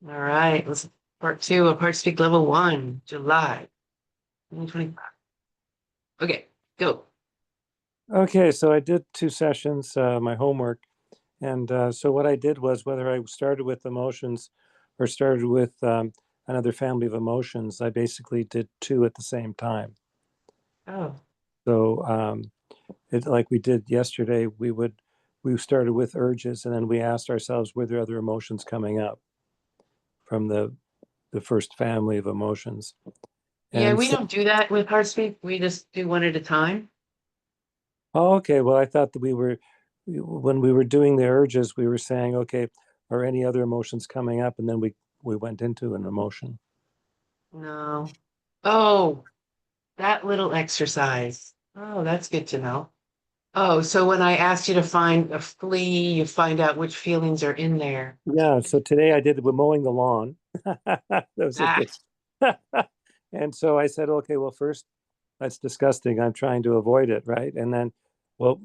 All right, let's part two of HeartSpeak Level 1, July 2025. Okay, go. Okay, so I did 2 sessions, my homework. And so what I did was whether I started with emotions or started with another family of emotions, I basically did two at the same time. Oh, So it, like we did yesterday, we started with urges and then we asked ourselves, were there other emotions coming up from the first family of emotions? yeah, And we so, don't do that with HeartSpeak. We just do one at a time. oh, okay, well, I thought that when we were doing the urges, we were saying, okay, are any other emotions coming up? And then we went into an emotion. No. Oh, that little exercise. Oh, that's good to know. Oh, so when I asked you to find a flea, you find out which feelings are in there. Yeah, so today I did with mowing the lawn. That was a Ah, good. And so I said, okay, well, first, that's disgusting. I'm trying to avoid it, right? And then, well,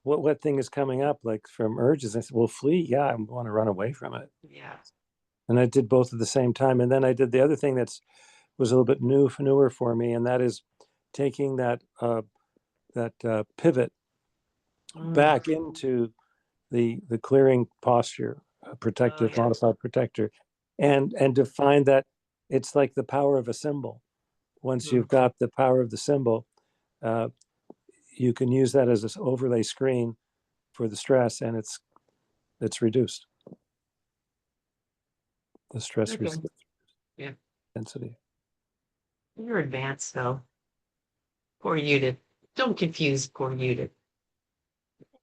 what thing is coming up like from urges? I said, well, flee. Yeah, I want to run away from it. yeah. And I did both at the same time. And then I did the other thing that's was a little bit newer for me, and that is taking that pivot Mm. back into the clearing posture, Oh, protective, yeah. modified protector, and to find that it's like the power of a symbol. Once Mm. you've got the power of the symbol, uh, you can use that as an overlay screen for the stress, and it's reduced. The stress Okay. Yeah. intensity. You're advanced, though. Poor Judith. Don't confuse poor Judith.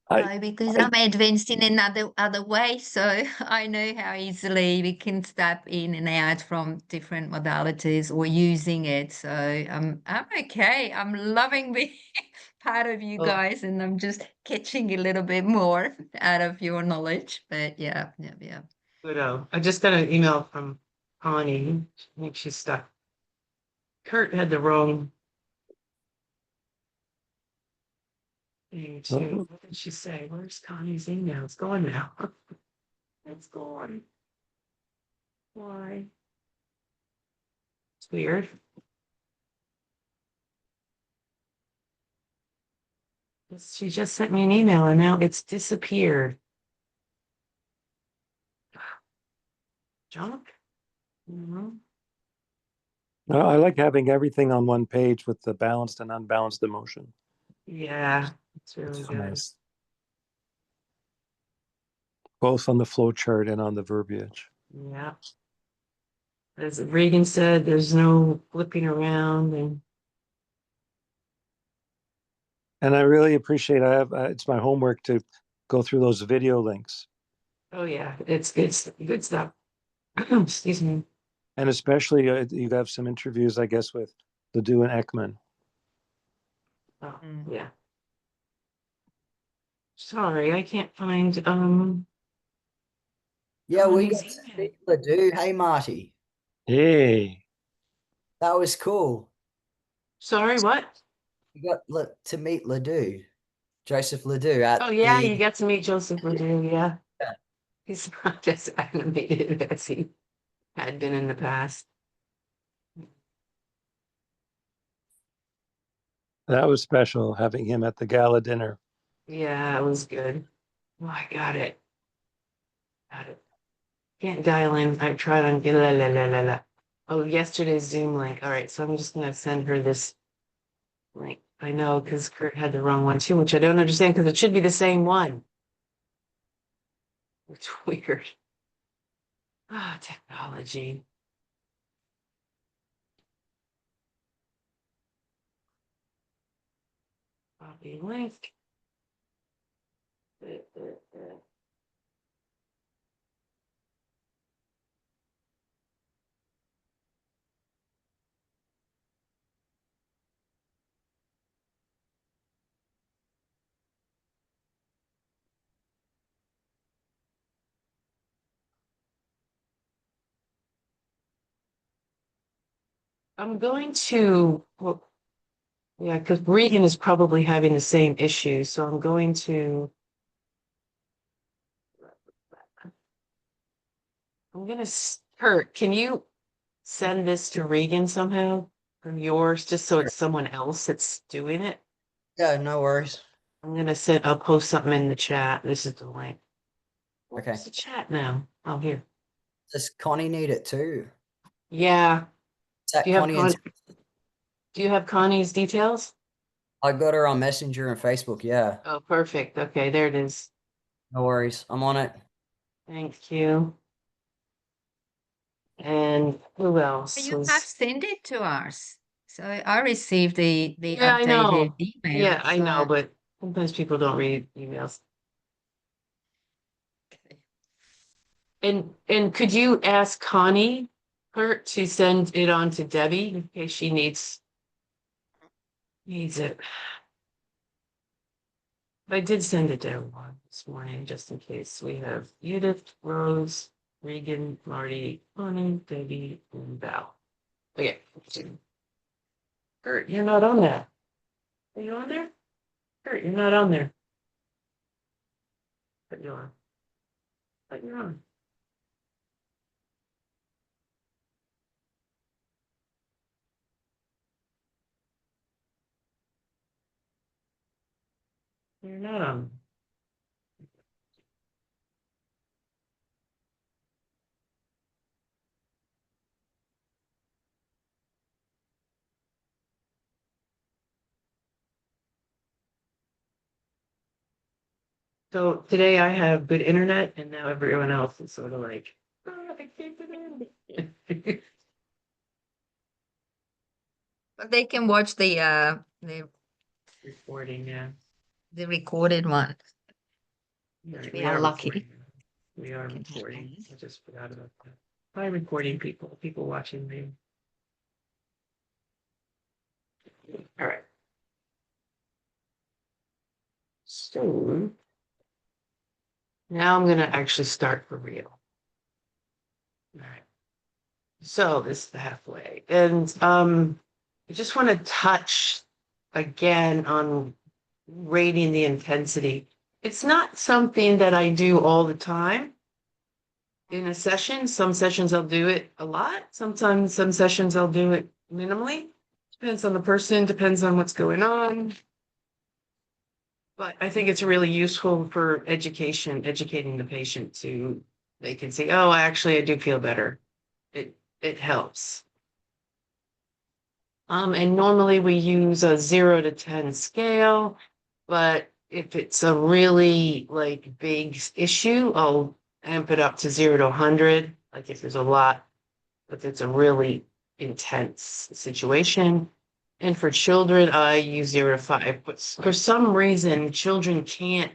I, No, because I I'm advanced in another other way, so I know how easily we can step in and out from different modalities or using it. So I'm okay. I'm loving being part of you Oh, guys, and I'm just catching a little bit more out of your knowledge. But yeah, yeah, yeah. good. I just got an email from Connie. I think she's stuck. Kurt had the wrong thing too. What did she say? Where's Connie's email? It's gone now. It's gone. Why? It's weird. She just sent me an email and now it's disappeared. Junk? Mhm. I like having everything on one page with the balanced and unbalanced emotion. Yeah, it's really It's good. nice, both on the flow chart and on the verbiage. Yeah. As Regan said, there's no flipping around and And I really appreciate. I have it's my homework to go through those video links, oh yeah, it's good stuff. Excuse me. and especially you have some interviews, I guess, with Ledoux and Ekman. Oh, Mm. yeah. Sorry, I can't find Yeah, we Connie's got to email. see Ledoux. Hey, Marty. Hey, That was cool. Sorry, what? You got to meet Ledoux, Joseph Ledoux at Oh yeah, the. you got to meet Joseph Ledoux, yeah. Yeah. He's not as animated as he had been in the past. that was special having him at the gala dinner. Yeah, it was good. Oh, I got it. Got it. Can't dial in. I tried on la la la la la. Oh, yesterday's Zoom link. All right, so I'm just gonna send her this link. I know because Kurt had the wrong one too, which I don't understand because it should be the same one. It's weird. Ah, technology. Copy link. I'm going to, well, yeah, because Regan is probably having the same issue. So I'm going to I'm gonna, Kurt, can you send this to Regan somehow from yours, just so it's someone else that's doing it? Yeah, no worries. I'll post something in the chat. This is the link. Okay. Where's the chat now? Oh, here. Does Connie need it too? Yeah. Is that Do you have Connie and do you have Connie's details? I got her on Messenger and Facebook, yeah. Oh, perfect. Okay, there it is. No worries. I'm on it. Thank you. And who else You have was? sent it to us. So I received the Yeah, I updated know. email. Yeah, I know, So but sometimes people don't read emails. And could you ask Connie, Kurt, to send it on to Debbie in case she needs it? I did send it to everyone this morning, just in case. We have Edith, Rose, Regan, Marty, Connie, Debbie, and Val. Okay. Kurt, you're not on that. Are you on there? Kurt, you're not on there. But you're on. But you're on. You're not on. So today I have good internet, and now everyone else is sort of like, "Oh, I can't get in." but they can watch Recording, yeah. the recorded one. Right, We are lucky. recording. We are Can recording. happen. I just forgot about that. By recording people watching me. All right. So now I'm gonna actually start for real. All right. So this is the halfway. And I just want to touch again on rating the intensity. It's not something that I do all the time in a session. Some sessions I'll do it a lot. Sometimes some sessions I'll do it minimally. Depends on the person, depends on what's going on. But I think it's really useful for educating the patient to, they can say, oh, actually, I do feel better. It helps. And normally we use a 0 to 10 scale, but if it's a really like big issue, I'll amp it up to 0 to 100. Like if there's a lot, if it's a really intense situation. And for children, I use 0 to 5. But for some reason, children can't,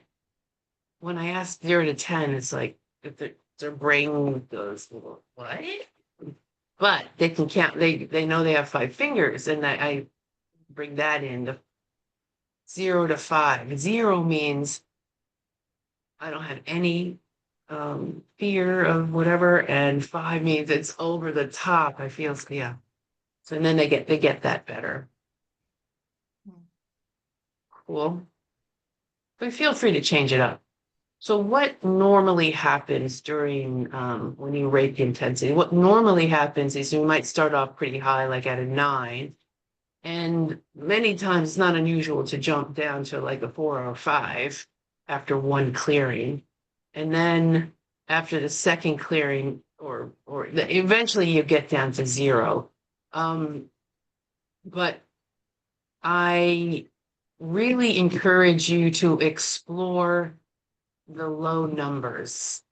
when I ask 0 to 10, it's like if their brain goes, what? But they can count, they know they have 5 fingers, and I bring that in. The 0 to 5. 0 means I don't have any fear of whatever, and 5 means it's over the top. I feel, yeah. So and then they get that better. Cool. But feel free to change it up. So what normally happens during when you rate the intensity? What normally happens is you might start off pretty high, like at a 9. And many times it's not unusual to jump down to like a 4 or 5 after one clearing. And then after the second clearing, eventually you get down to 0. But I really encourage you to explore the low numbers.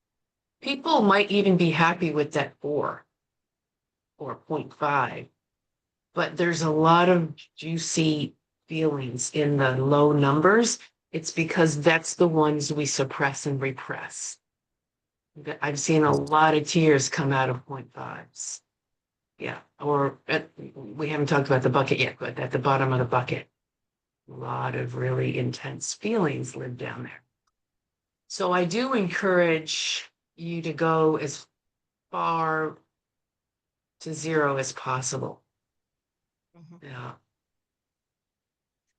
People might even be happy with that 4 or 0.5. But there's a lot of juicy feelings in the low numbers. It's because that's the ones we suppress and repress. I've seen a lot of tears come out of 0.5s. Yeah, we haven't talked about the bucket yet, but at the bottom of the bucket, a lot of really intense feelings live down there. So I do encourage you to go as far to 0 as possible. Yeah.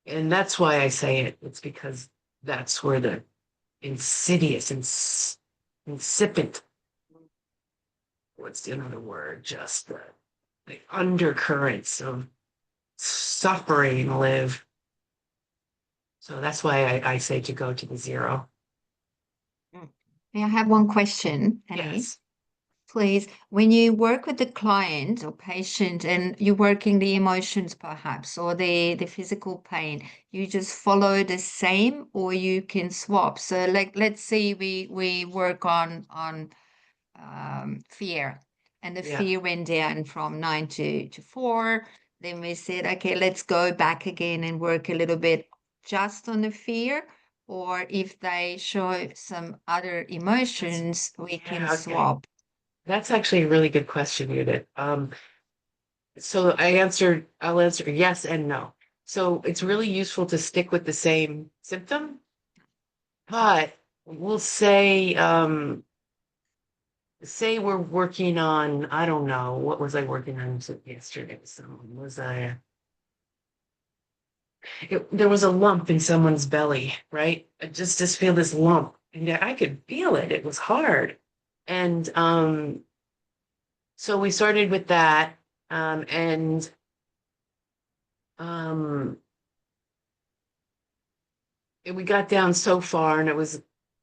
And that's why I say it. It's because that's where the insidious, insipid what's another word? Just the undercurrents of suffering live. So that's why I say to go to the zero. May I have one question, Annie? Yes. Please, when you work with the client or patient and you're working the emotions perhaps or the physical pain, you just follow the same or you can swap. So like let's say we work on fear and the Yeah. fear went down from 9 to 4. Then we said, okay, let's go back again and work a little bit just on the fear. Or if they show some other emotions, we can Yeah, okay. swap. That's actually a really good question, Judith. So I'll answer yes and no. So it's really useful to stick with the same symptom, but we'll say we're working on, I don't know, what was I working on yesterday? There was a lump in someone's belly, right? I just feel this lump, and I could feel it. It was hard. And so we started with that, and um, we got down so far, and it was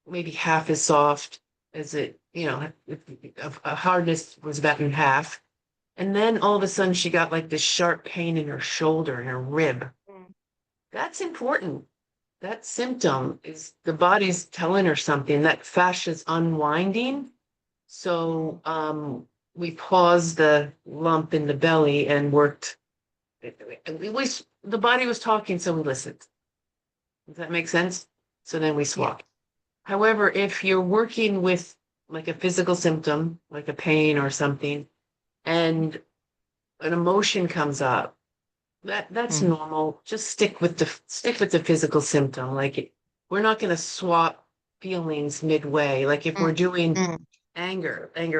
maybe half as soft as a hardness was about in half. And then all of a sudden, she got like this sharp pain in her shoulder and her rib. That's important. That symptom is the body's telling her something. That fascia's unwinding. So we paused the lump in the belly and worked. The body was talking, so we listened. Does that make sense? So then we swapped. However, if you're working with like a physical symptom, like a pain or something, and an emotion comes up, that's normal. Just stick with the physical symptom. Like we're not going to swap feelings midway. Like if we're doing anger, and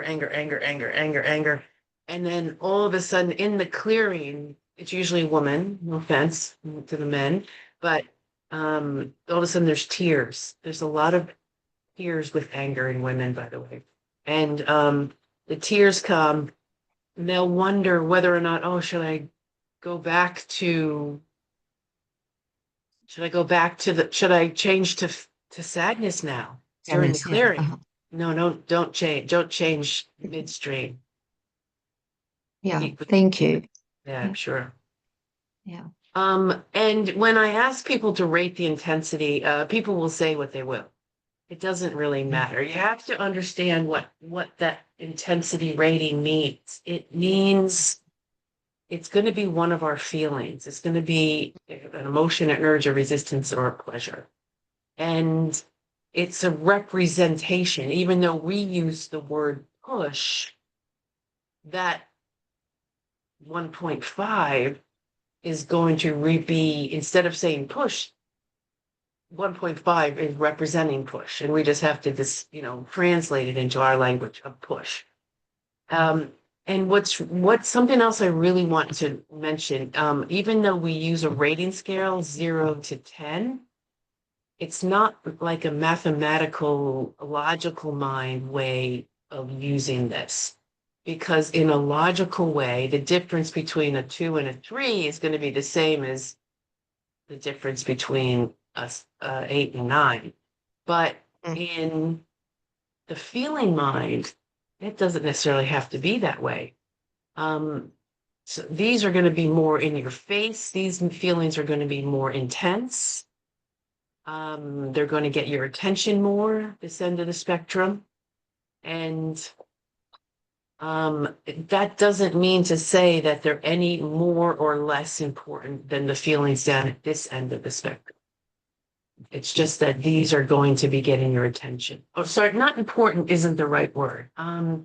then all of a sudden in the clearing, it's usually a woman, no offense to the men, but all of a sudden there's tears. There's a lot of tears with anger in women, by the way. And the tears come, and they'll wonder whether or not, oh, should I go back to should I change to sadness now during the Sadness, yeah. clearing? No, don't change midstream. Yeah, Keep with- thank you. Yeah, I'm sure. Yeah. And when I ask people to rate the intensity, people will say what they will. It doesn't really matter. You have to understand what that intensity rating means. It means it's going to be one of our feelings. It's going to be an emotion, an urge, a resistance, or a pleasure. And it's a representation, even though we use the word push, that 1.5 is going to be, instead of saying push, 1.5 is representing push. And we just have to translate it into our language of push. And what's something else I really want to mention, even though we use a rating scale 0 to 10, it's not like a mathematical, logical mind way of using this. Because in a logical way, the difference between a 2 and a 3 is going to be the same as the difference between a 8 and 9. But in the feeling mind, it doesn't necessarily have to be that way. So these are going to be more in your face. These feelings are going to be more intense. They're going to get your attention more, this end of the spectrum. And that doesn't mean to say that they're any more or less important than the feelings down at this end of the spectrum. It's just that these are going to be getting your attention. Oh, sorry, not important isn't the right word. I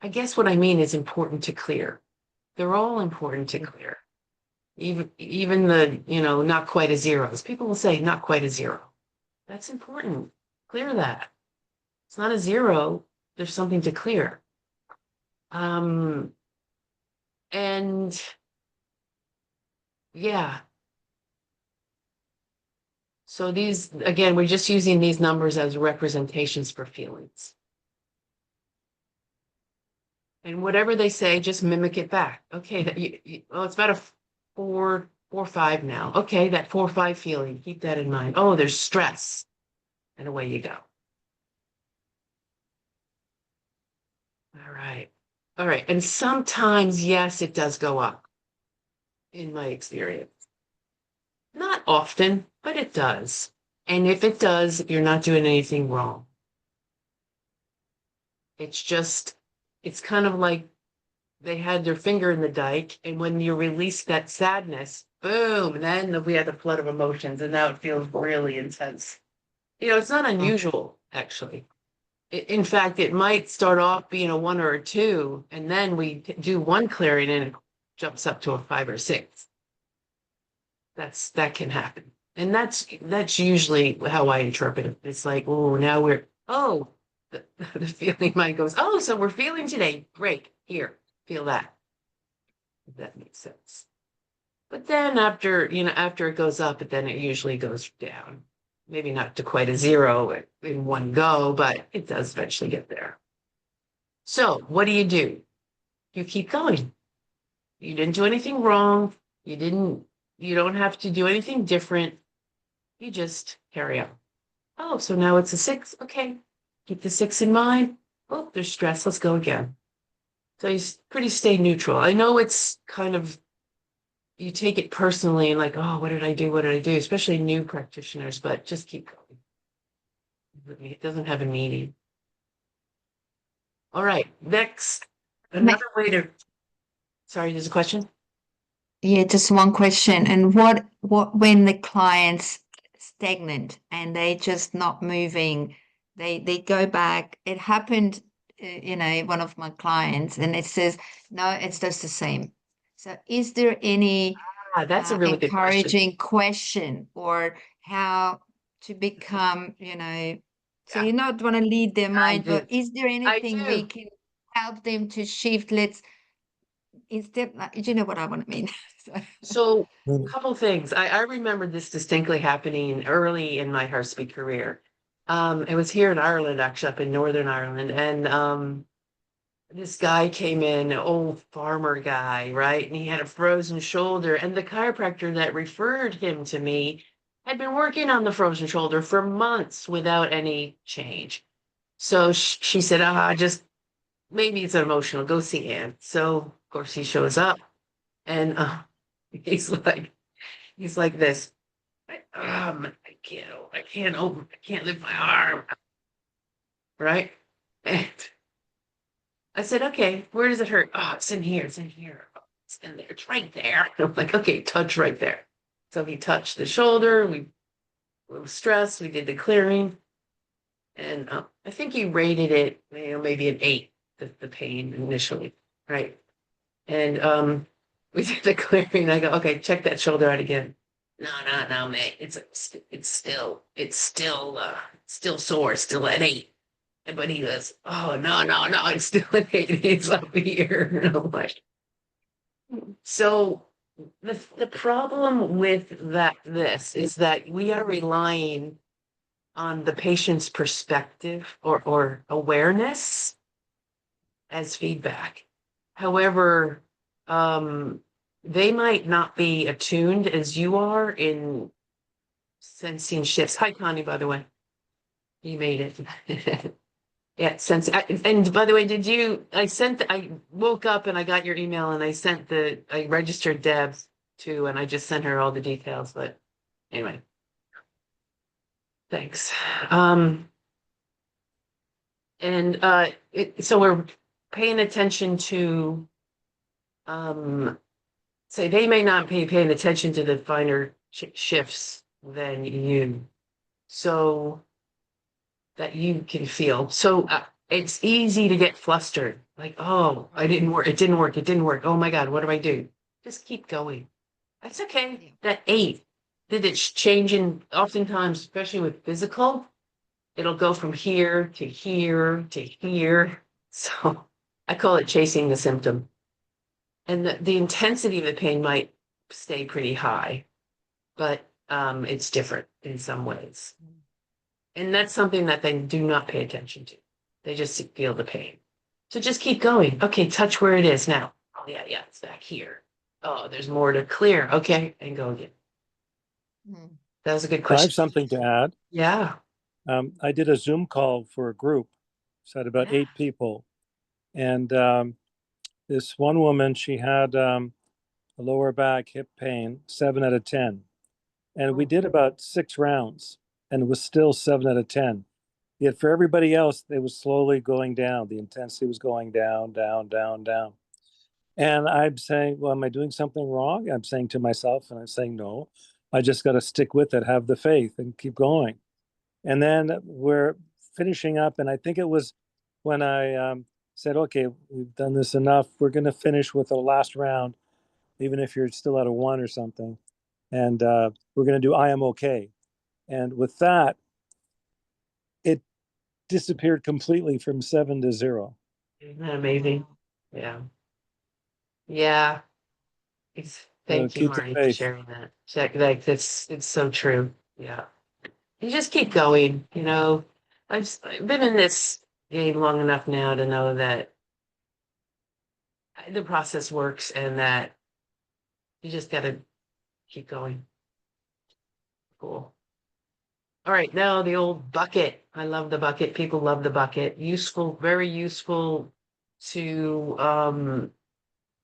guess what I mean is important to clear. They're all important to clear. Even the, not quite a zeros. People will say not quite a zero. That's important. Clear that. It's not a zero. There's something to clear. And yeah. So these, again, we're just using these numbers as representations for feelings. And whatever they say, just mimic it back. Okay, well, it's about a 4, 4, 5 now. Okay, that 4, 5 feeling, keep that in mind. Oh, there's stress. And away you go. All right. All right. And sometimes, yes, it does go up in my experience. Not often, but it does. And if it does, you're not doing anything wrong. It's just, it's kind of like they had their finger in the dike, and when you release that sadness, boom, then we had the flood of emotions, and now it feels really intense. It's not unusual, actually. In fact, it might start off being a 1 or a 2, and then we do one clearing and it jumps up to a 5 or 6. That can happen. And that's usually how I interpret it. It's like, oh, now the, the feeling mind goes, oh, so we're feeling today. Great. Here, feel that. If that makes sense. But then after it goes up, then it usually goes down. Maybe not to quite a 0 in one go, but it does eventually get there. So what do? You keep going. You didn't do anything wrong. You don't have to do anything different. You just carry on. Oh, so now it's a 6. Okay. Keep the 6 in mind. Oh, there's stress. Let's go again. So you pretty stay neutral. I know it's kind of, you take it personally and like, oh, what did I do? What did I do? Especially new practitioners, but just keep going. It doesn't have a meaning. All right. Next, another way to, sorry, there's a question? Yeah, just one question. And what when the client's stagnant and they just not moving, they go back. It happened, one of my clients, and it says, no, it's just the same. So is there any That's a really good question. encouraging question or how to become, so Yeah. you not want to lead their mind, do. but is there anything we do. can help them to shift? Let's instead, you know what I want to mean. So a couple things. I remember this distinctly happening early in my HeartSpeak career. It was here in Ireland, actually, up in Northern Ireland. And this guy came in, an old farmer guy, right? And he had a frozen shoulder. And the chiropractor that referred him to me had been working on the frozen shoulder for months without any change. So she said, just maybe it's emotional. Go see Anne. So, of course, he shows up and he's like this. I can't lift my arm. Right. And I said, okay, where does it hurt? Oh, it's in here. It's in here. Oh, it's in there. It's right there. And I'm like, okay, touch right there. So he touched the shoulder. We were stressed. We did the clearing. And I think he rated it, maybe an 8, the pain initially. Right. And we did the clearing. I go, okay, check that shoulder out again. No, mate. It's still sore, still at 8. But he goes, oh, no, it's still an 8. It's up here. And I'm like, so the problem with this is that we are relying on the patient's perspective or awareness as feedback. However, they might not be attuned as you are in sensing shifts. Hi, Connie, by the way. You made it. Yeah, and by the way, I woke up and I got your email and I registered Deb too, and I just sent her all the details, but anyway. Thanks. So we're paying attention to, say they may not be paying attention to the finer shifts than you, so that you can feel. So it's easy to get flustered, like, oh, it didn't work. Oh my God, what do I do? Just keep going. That's okay. Yeah. That 8, did it change oftentimes, especially with physical, it'll go from here to here to here. So I call it chasing the symptom. And the intensity of the pain might stay pretty high, but it's different in some ways. And that's something that they do not pay attention to. They just feel the pain. So just keep going. Okay, touch where it is now. Oh, yeah, yeah, it's back here. Oh, there's more to clear. Okay, and go again. Mm. That was a good I have question. something to add. Yeah. I did a Zoom call for a group, so I had about Yeah. 8 people. And this one woman, she had a lower back hip pain, 7 out of 10. And we Oh, did about 6 rounds, and it was still 7 out of 10. Yet for everybody else, it was slowly going down. The intensity was going down, down, down, down. And I'm saying, well, am I doing something wrong? I'm saying to myself, and I'm saying, no, I just got to stick with it, have the faith, and keep going. And then we're finishing up, and I think it was when I said, okay, we've done this enough. We're going to finish with the last round, even if you're still at a 1 or something. And we're going to do I am okay. And with that, it disappeared completely from 7 to 0. isn't that amazing? Yeah. Yeah. So Thank you, keep the Marty, for faith. sharing that. Check like that's it's so true. Yeah. You just keep going, you know. I've been in this game long enough now to know that the process works and that you just gotta keep going. Cool. All right, now the old bucket. I love the bucket. People love the bucket. Useful, very useful to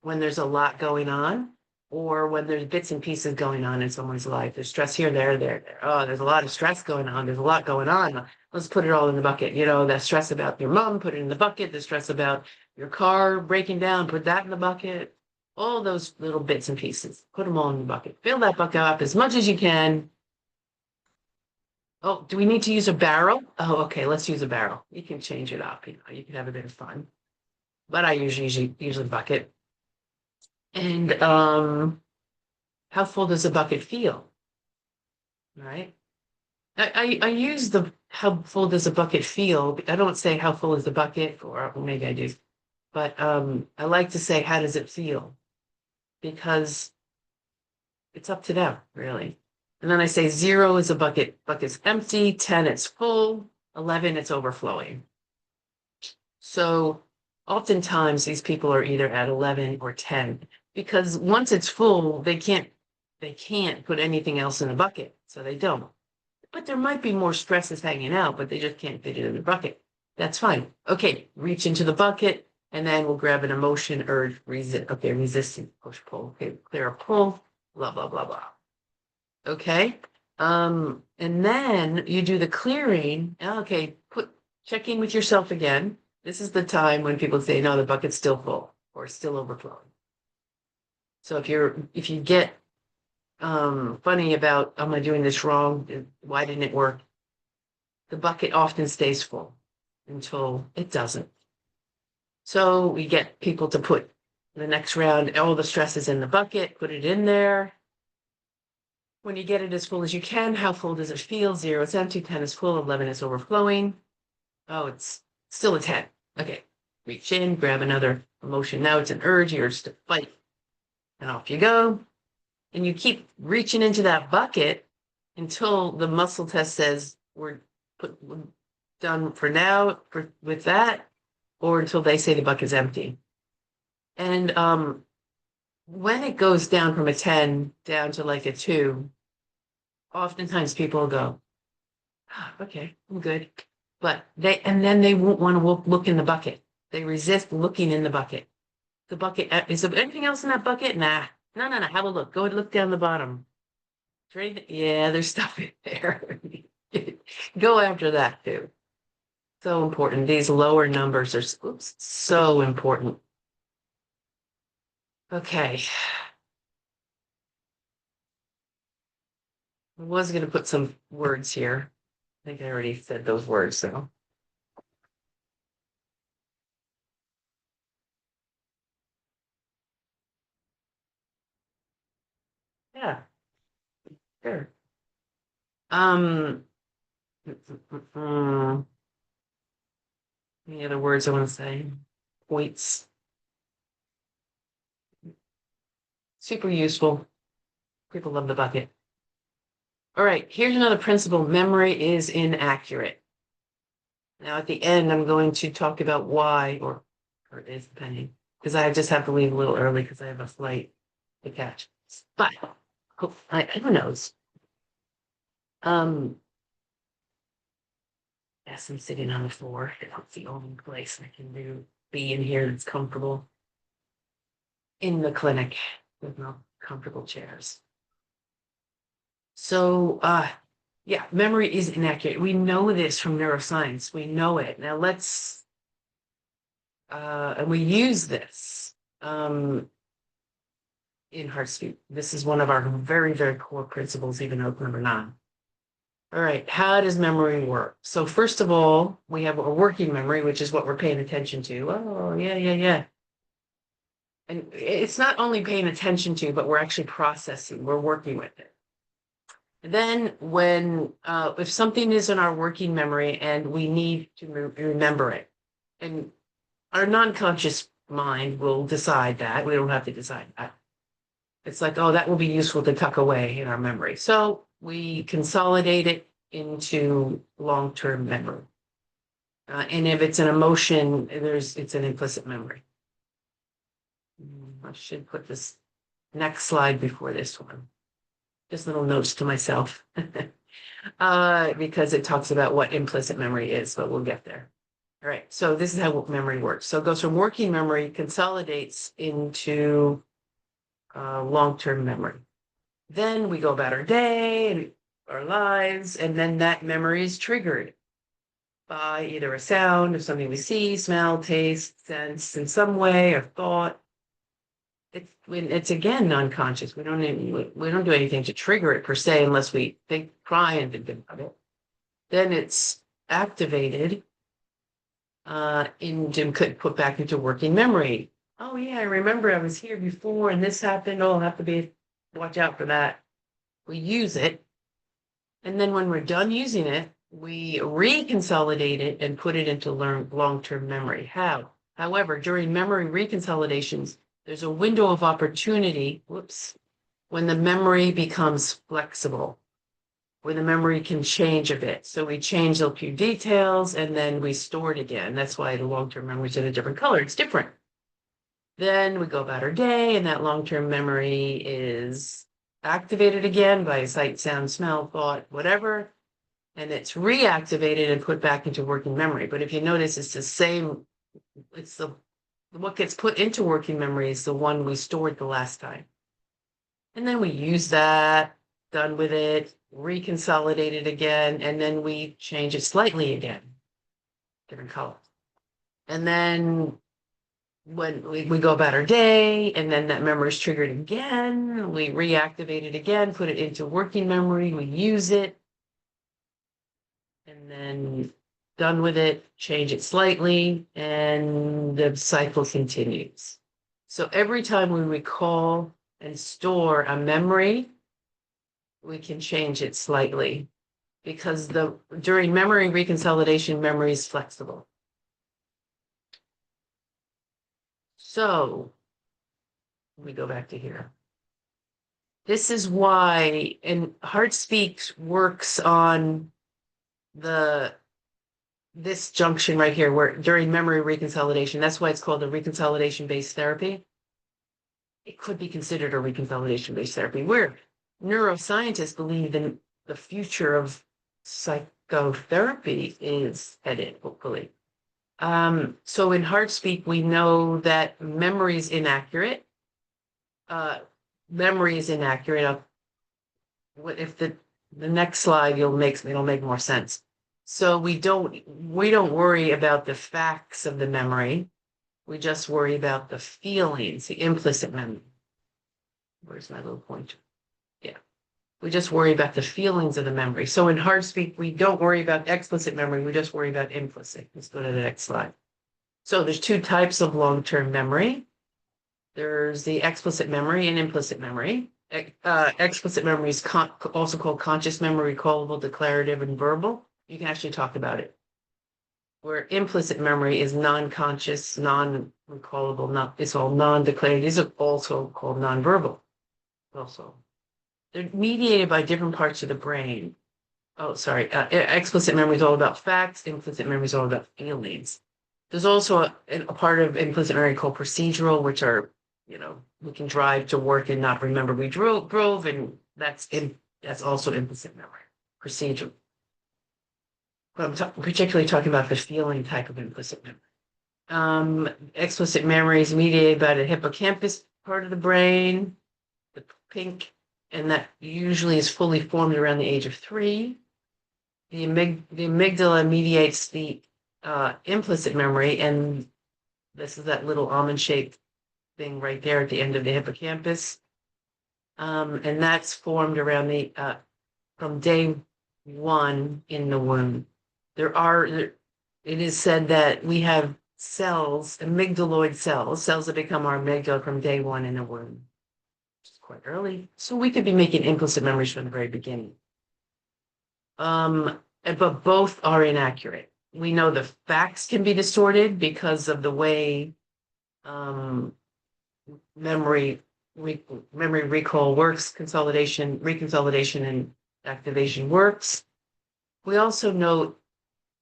when there's a lot going on or when there's bits and pieces going on in someone's life. There's stress here, there. Oh, there's a lot of stress going on. There's a lot going on. Let's put it all in the bucket. You know, that stress about your mom, put it in the bucket. The stress about your car breaking down, put that in the bucket. All those little bits and pieces, put them all in the bucket. Fill that bucket up as much as you can. Oh, do we need to use a barrel? Oh, okay, let's use a barrel. You can change it up. You know, you can have a bit of fun. But I usually bucket. And how full does a bucket feel? Right. I use the how full does a bucket feel? I don't say how full is the bucket, or maybe I do, but I like to say how does it feel? Because it's up to them, really. And then I say 0 is a bucket's empty, 10 it's full, 11 it's overflowing. So oftentimes these people are either at 11 or 10 because once it's full, they can't put anything else in the bucket, so they don't. But there might be more stresses hanging out, but they just can't fit it in the bucket. That's fine. Okay, reach into the bucket, and then we'll grab an emotion, urge, resist. Okay, resisting, push, pull. Okay, clear a pull, blah, blah, blah, blah. Okay. And then you do the clearing. Okay, check in with yourself again. This is the time when people say, no, the bucket's still full or still overflowing. So if you get funny about, am I doing this wrong? Why didn't it work? The bucket often stays full until it doesn't. So we get people to put the next round, all the stresses in the bucket, put it in there. When you get it as full as you can, how full does it feel? 0 is empty, 10 is full, 11 is overflowing. Oh, it's still a 10. Okay, reach in, grab another emotion. Now it's an urge, yours to fight. And off you go. And you keep reaching into that bucket until the muscle test says we're done for now with that, or until they say the bucket's empty. And when it goes down from a 10 down to like a 2, oftentimes people go, okay, I'm good. But then they won't want to look in the bucket. They resist looking in the bucket. The bucket, is there anything else in that bucket? Nah, no. Have a look. Go and look down the bottom. Yeah, there's stuff in there. Go after that too. So important. These lower numbers are so important. Okay. I was going to put some words here. I think I already said those words, so. Yeah, sure. Um, any other words I want to say? Points. Super useful. People love the bucket. All right, here's another principle. Memory is inaccurate. Now, at the end, I'm going to talk about why, or or is depending, because I just have to leave a little early because I have a flight to catch. But who knows? Yes, I'm sitting on the floor. It's the only place I can be in here that's comfortable in the clinic with no comfortable chairs. So, yeah, memory is inaccurate. We know this from neuroscience. We know it. Now let's, and we use this in HeartSpeak. This is one of our very, very core principles, even though it's number 9. All right, how does memory work? So first of all, we have a working memory, which is what we're paying attention to. Oh, yeah. And it's not only paying attention to, but we're actually processing, we're working with it. And then when, if something is in our working memory and we need to remember it, and our non-conscious mind will decide that, we don't have to decide that. It's like, oh, that will be useful to tuck away in our memory. So we consolidate it into long-term memory. And if it's an emotion, it's an implicit memory. I should put this next slide before this one. Just little notes to myself. Because it talks about what implicit memory is, but we'll get there. All right, so this is how memory works. So it goes from working memory, consolidates into long-term memory. Then we go about our day and our lives, and then that memory is triggered by either a sound or something we see, smell, taste, sense in some way, or thought. It's again non-conscious. We don't do anything to trigger it per se unless we try and think about it. Then it's activated could put back into working memory. Oh yeah, I remember I was here before and this happened. Oh, I'll have to watch out for that. We use it. And then when we're done using it, we reconsolidate it and put it into long-term memory. How? However, during memory reconsolidations, there's a window of opportunity, when the memory becomes flexible, where the memory can change a bit. So we change a few details and then we store it again. That's why the long-term memory is in a different color. It's different. Then we go about our day and that long-term memory is activated again by sight, sound, smell, thought, whatever. And it's reactivated and put back into working memory. But if you notice, it's the same, what gets put into working memory is the one we stored the last time. And then we use that, done with it, reconsolidate it again, and then we change it slightly again, different color. And then when we go about our day, and then that memory is triggered again, we reactivate it again, put it into working memory, we use it, and then done with it, change it slightly, and the cycle continues. So every time we recall and store a memory, we can change it slightly because during memory reconsolidation, memory is flexible. So we go back to here. This is why, and HeartSpeak works on this junction right here, where during memory reconsolidation, that's why it's called a reconsolidation-based therapy. It could be considered a reconsolidation-based therapy, where neuroscientists believe in the future of psychotherapy is headed, hopefully. So in HeartSpeak, we know that memory is inaccurate. Memory is inaccurate. If the next slide, it'll make more sense. So we don't worry about the facts of the memory. We just worry about the feelings, the implicit memory. Where's my little pointer? Yeah. We just worry about the feelings of the memory. So in HeartSpeak, we don't worry about explicit memory. We just worry about implicit. Let's go to the next slide. So there's 2 types of long-term memory. There's the explicit memory and implicit memory. Explicit memory is also called conscious memory, recallable, declarative, and verbal. You can actually talk about it. Where implicit memory is non-conscious, non-recallable, it's all non-declarative. These are also called non-verbal. Also, they're mediated by different parts of the brain. Oh, sorry. Explicit memory is all about facts. Implicit memory is all about feelings. There's also a part of implicit memory called procedural, which are, we can drive to work and not remember we drove, and that's also implicit memory, procedural. But I'm particularly talking about the feeling type of implicit memory. Explicit memory is mediated by the hippocampus part of the brain, the pink, and that usually is fully formed around the age of 3. The amygdala mediates the implicit memory, and this is that little almond-shaped thing right there at the end of the hippocampus. And that's formed around from day 1 in the womb. It is said that we have cells, amygdaloid cells that become our amygdala from day 1 in the womb, which is quite early. So we could be making implicit memories from the very beginning. But both are inaccurate. We know the facts can be distorted because of the way memory recall works, reconsolidation, and activation works. We also know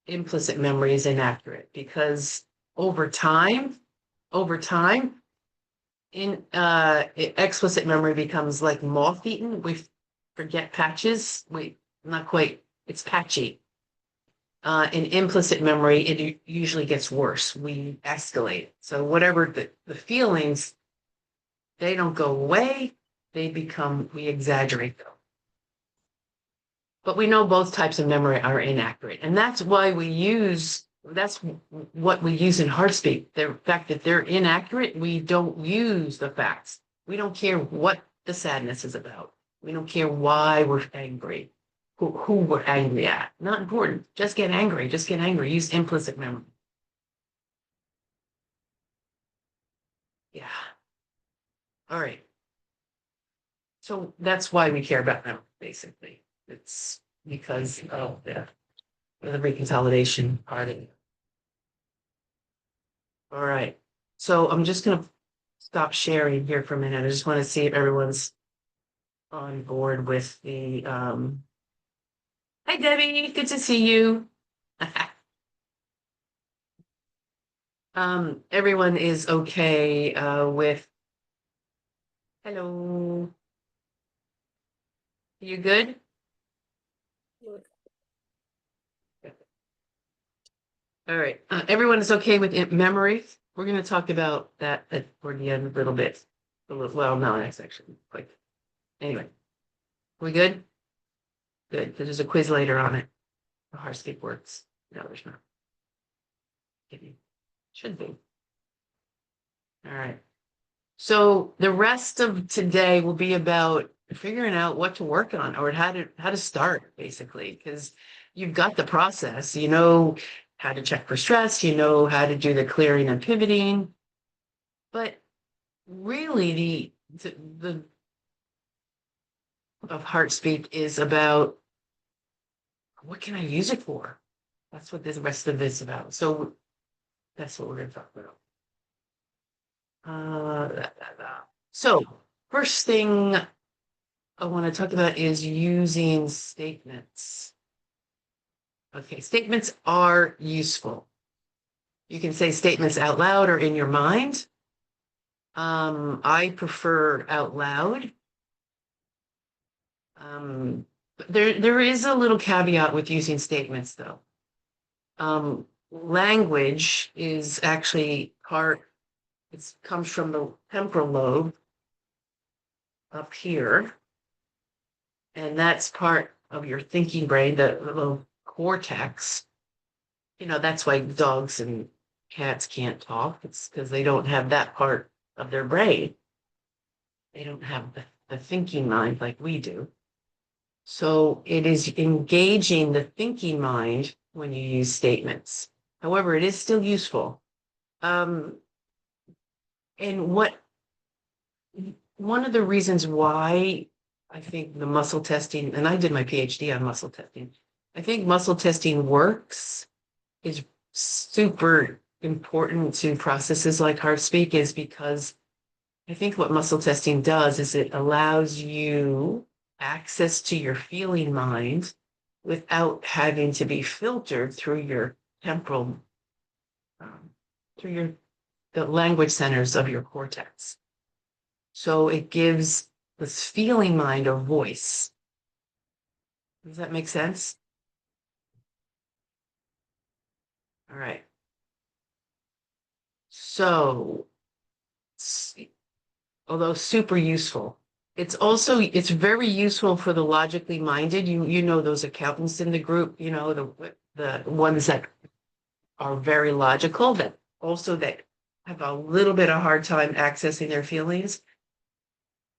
implicit memory is inaccurate because over time, explicit memory becomes like moth-eaten. We forget patches. It's patchy. In implicit memory, it usually gets worse. We escalate. So whatever the feelings, they don't go away. We exaggerate them. But we know both types of memory are inaccurate. And that's what we use in HeartSpeak. The fact that they're inaccurate, we don't use the facts. We don't care what the sadness is about. We don't care why we're angry, who we're angry at. Not important. Just get angry. Use implicit memory. Yeah. All right. So that's why we care about memory, basically. It's because of the reconsolidation part of it. All right. So I'm just going to stop sharing here for a minute. I just want to see if everyone's on board with the... Hi, Debbie. Good to see you. Everyone is okay with... Hello. You good? All right. Everyone is okay with memory. We're going to talk about that toward the end a little bit. Well, no, that's actually quick. Anyway, we good? Good. There's a quiz later on it. The HeartSpeak works. No, there's not. Should be. All right. So the rest of today will be about figuring out what to work on or how to start, basically, because you've got the process. You know how to check for stress. You know how to do the clearing and pivoting. But really, the of HeartSpeak is about what can I use it for? That's what the rest of this is about. So that's what we're going to talk about. So first thing I want to talk about is using statements. Okay, statements are useful. You can say statements out loud or in your mind. I prefer out loud. There is a little caveat with using statements, though. Language is actually it comes from the temporal lobe up here. And that's part of your thinking brain, the little cortex. That's why dogs and cats can't talk. It's because they don't have that part of their brain. They don't have the thinking mind like we do. So it is engaging the thinking mind when you use statements. However, it is still useful. And one of the reasons why I think the muscle testing, and I did my PhD on muscle testing, I think muscle testing works, is super important to processes like HeartSpeak, is because I think what muscle testing does is it allows you access to your feeling mind without having to be filtered through your temporal through the language centers of your cortex. So it gives this feeling mind a voice. Does that make sense? All right. So, although super useful, it's very useful for the logically minded. You know those accountants in the group, you know, the ones that are very logical, that have a little bit of hard time accessing their feelings,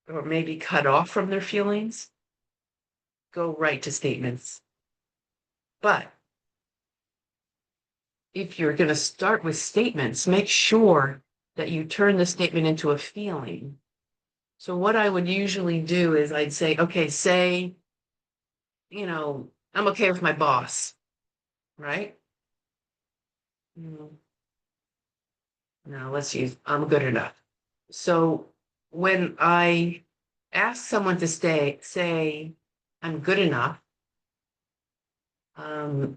or maybe cut off from their feelings. Go right to statements. But if you're going to start with statements, make sure that you turn the statement into a feeling. So what I would usually do is I'd say, okay, say, you know, I'm okay with my boss, right? No, let's use, I'm good enough. So when I ask someone to say, I'm good enough,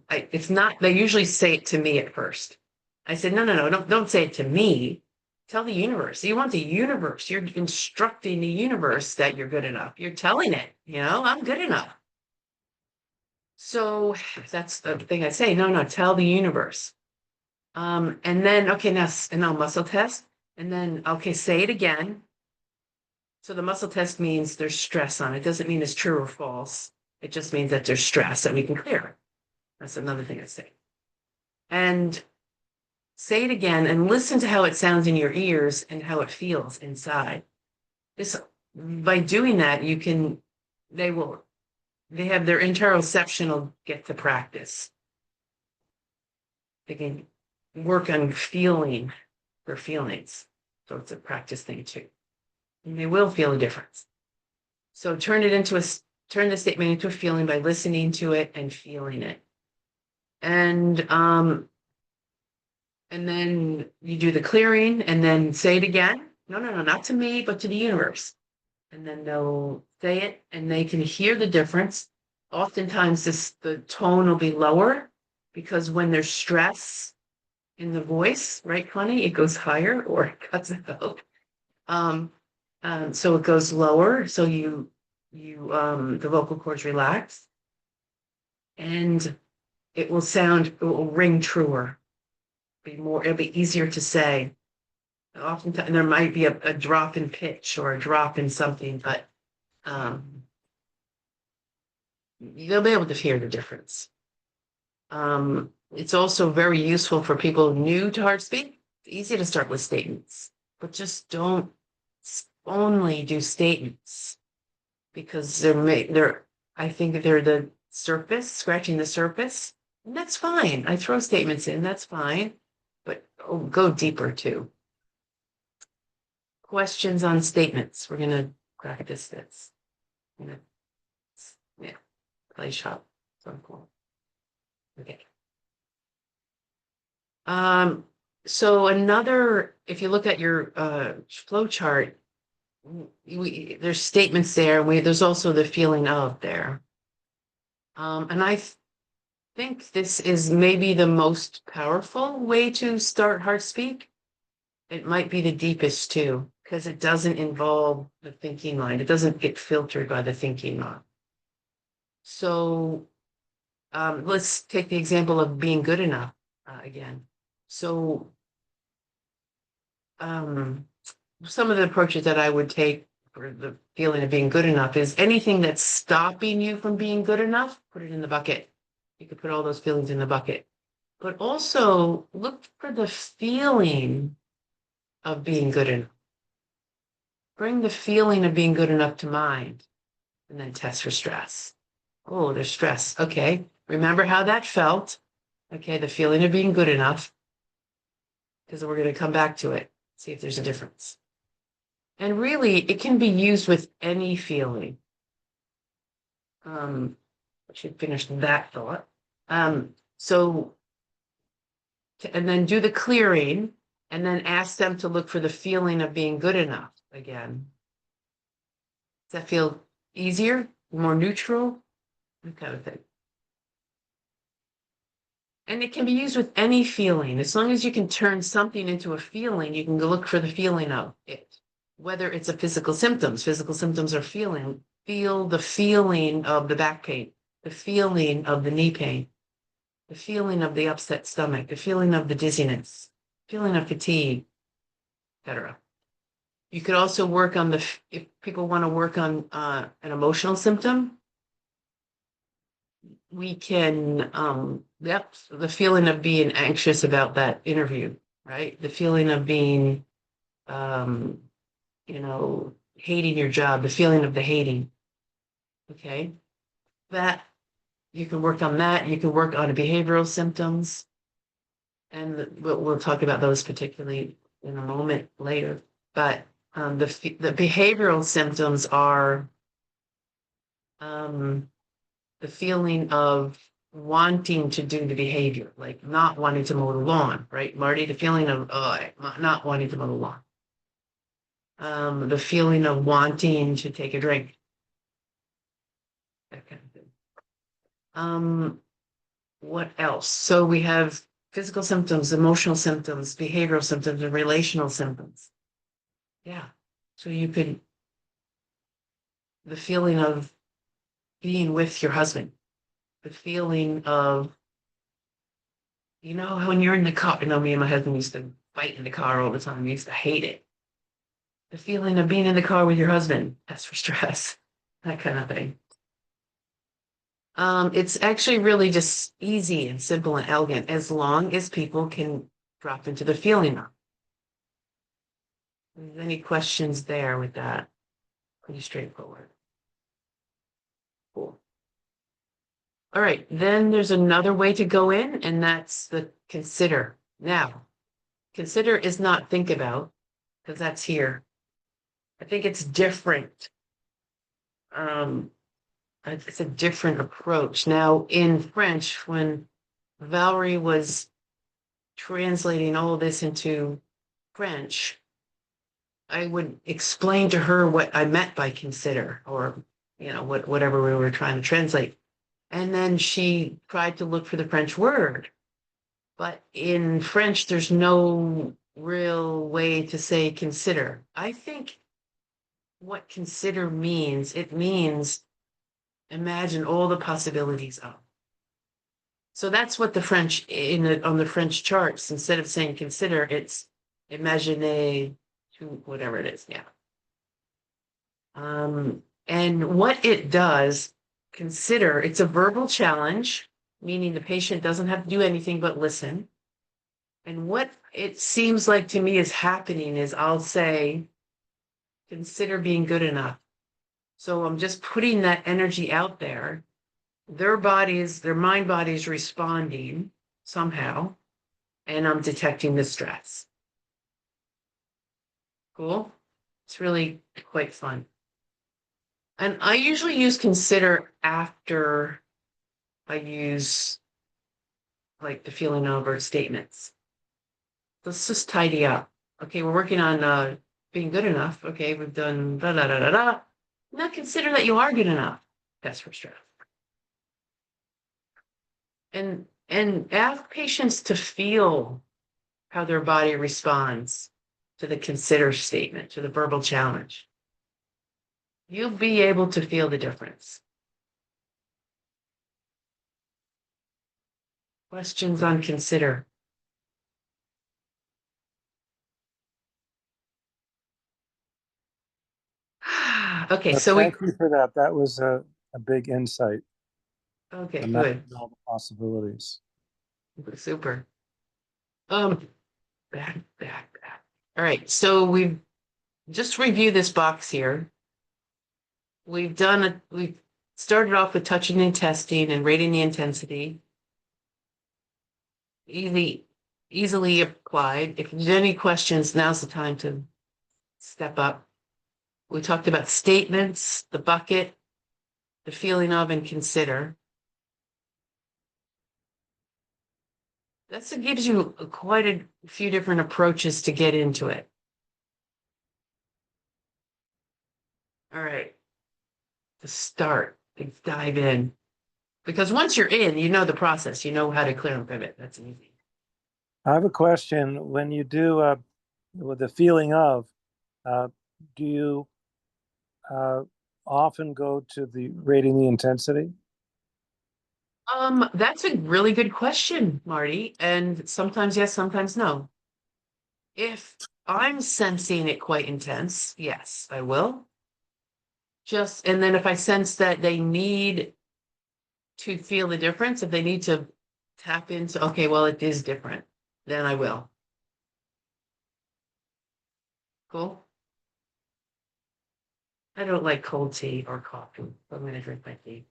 it's not, they usually say it to me at first. I said, no, don't say it to me. Tell the universe. You want the universe. You're instructing the universe that you're good enough. You're telling it, I'm good enough. So that's the thing I say. No, tell the universe. And then, okay, now muscle test. And then, okay, say it again. So the muscle test means there's stress on it. It doesn't mean it's true or false. It just means that there's stress that we can clear. That's another thing I say. And say it again and listen to how it sounds in your ears and how it feels inside. By doing that, they have their interoception will get to practice. They can work on feeling their feelings. So it's a practice thing too. And they will feel a difference. So turn the statement into a feeling by listening to it and feeling it. And then you do the clearing and then say it again. No, not to me, but to the universe. And then they'll say it and they can hear the difference. Oftentimes the tone will be lower because when there's stress in the voice, right, Connie, it goes higher or it cuts out. So it goes lower. So the vocal cords relax and it will ring truer. It'll be easier to say. Oftentimes there might be a drop in pitch or a drop in something, but they'll be able to hear the difference. It's also very useful for people new to HeartSpeak. It's easy to start with statements, but just don't only do statements because I think they're the surface, scratching the surface, and that's fine. I throw statements in, that's fine, but go deeper too. Questions on statements. We're going to practice this. Yeah, play shop. So cool. Okay. So if you look at your flow chart, there's statements there. There's also the feeling of there. And I think this is maybe the most powerful way to start HeartSpeak. It might be the deepest too, because it doesn't involve the thinking mind. It doesn't get filtered by the thinking mind. So let's take the example of being good enough again. So some of the approaches that I would take for the feeling of being good enough is anything that's stopping you from being good enough, put it in the bucket. You could put all those feelings in the bucket. But also look for the feeling of being good enough. Bring the feeling of being good enough to mind and then test for stress. Oh, there's stress. Okay. Remember how that felt. Okay. The feeling of being good enough, because we're going to come back to it, see if there's a difference. And really, it can be used with any feeling. I should finish that thought. And then do the clearing and then ask them to look for the feeling of being good enough again. Does that feel easier, more neutral? That kind of thing. And it can be used with any feeling. As long as you can turn something into a feeling, you can go look for the feeling of it. Whether it's a physical symptoms are feeling. Feel the feeling of the back pain, the feeling of the knee pain, the feeling of the upset stomach, the feeling of the dizziness, feeling of fatigue, etc. You could also work on if people want to work on an emotional symptom, we can, the feeling of being anxious about that interview, right? The feeling of being, um, hating your job, the feeling of the hating. Okay. That you can work on that. You can work on behavioral symptoms. And we'll talk about those particularly in a moment later. But the behavioral symptoms are the feeling of wanting to do the behavior, like not wanting to mow the lawn, right, Marty? The feeling of not wanting to mow the lawn. The feeling of wanting to take a drink, that kind of thing. What else? So we have physical symptoms, emotional symptoms, behavioral symptoms, and relational symptoms. Yeah. So you could, the feeling of being with your husband, the feeling of, when you're in the car, me and my husband used to fight in the car all the time. We used to hate it. The feeling of being in the car with your husband, that's for stress, that kind of thing. It's actually really just easy and simple and elegant as long as people can drop into the feeling of. Any questions there with that? Pretty straightforward. Cool. All right, then there's another way to go in, and that's the consider. Now, consider is not think about, because that's here. I think it's different. It's a different approach. Now, in French, when Valerie was translating all this into French, I would explain to her what I meant by consider, or whatever we were trying to translate. And then she tried to look for the French word. But in French, there's no real way to say consider. I think what consider means, it means imagine all the possibilities of. So that's what the French on the French charts, instead of saying consider, it's imaginer to whatever it is. Yeah. And what it does, consider, it's a verbal challenge, meaning the patient doesn't have to do anything but listen. And what it seems like to me is happening is I'll say, consider being good enough. So I'm just putting that energy out there. Their mind body is responding somehow, and I'm detecting the stress. Cool. It's really quite fun. And I usually use consider after I use like the feeling over statements. Let's just tidy up. Okay, we're working on being good enough. Okay, we've done da da da da da. Now consider that you are good enough. That's for stress. And ask patients to feel how their body responds to the consider statement, to the verbal challenge. You'll be able to feel the difference. Questions on consider? Okay, so thank you for that. That was a big insight. Okay, good. All the possibilities. Super. Back. All right, so we've just reviewed this box here. We've started off with touching and testing and rating the intensity. Easily applied. If there's any questions, now's the time to step up. We talked about statements, the bucket, the feeling of, and consider. That gives you quite a few different approaches to get into it. All right, to start, let's dive in. Because once you're in, you know the process, you know how to clear and pivot. That's easy. I have a question. When you do with the feeling of, uh, do you often go to the rating the intensity? That's a really good question, Marty. And sometimes yes, sometimes no. If I'm sensing it quite intense, yes, I will. And then if I sense that they need to feel the difference, if they need to tap into, okay, well, it is different, then I will. Cool. I don't like cold tea or coffee, so I'm going to drink my tea.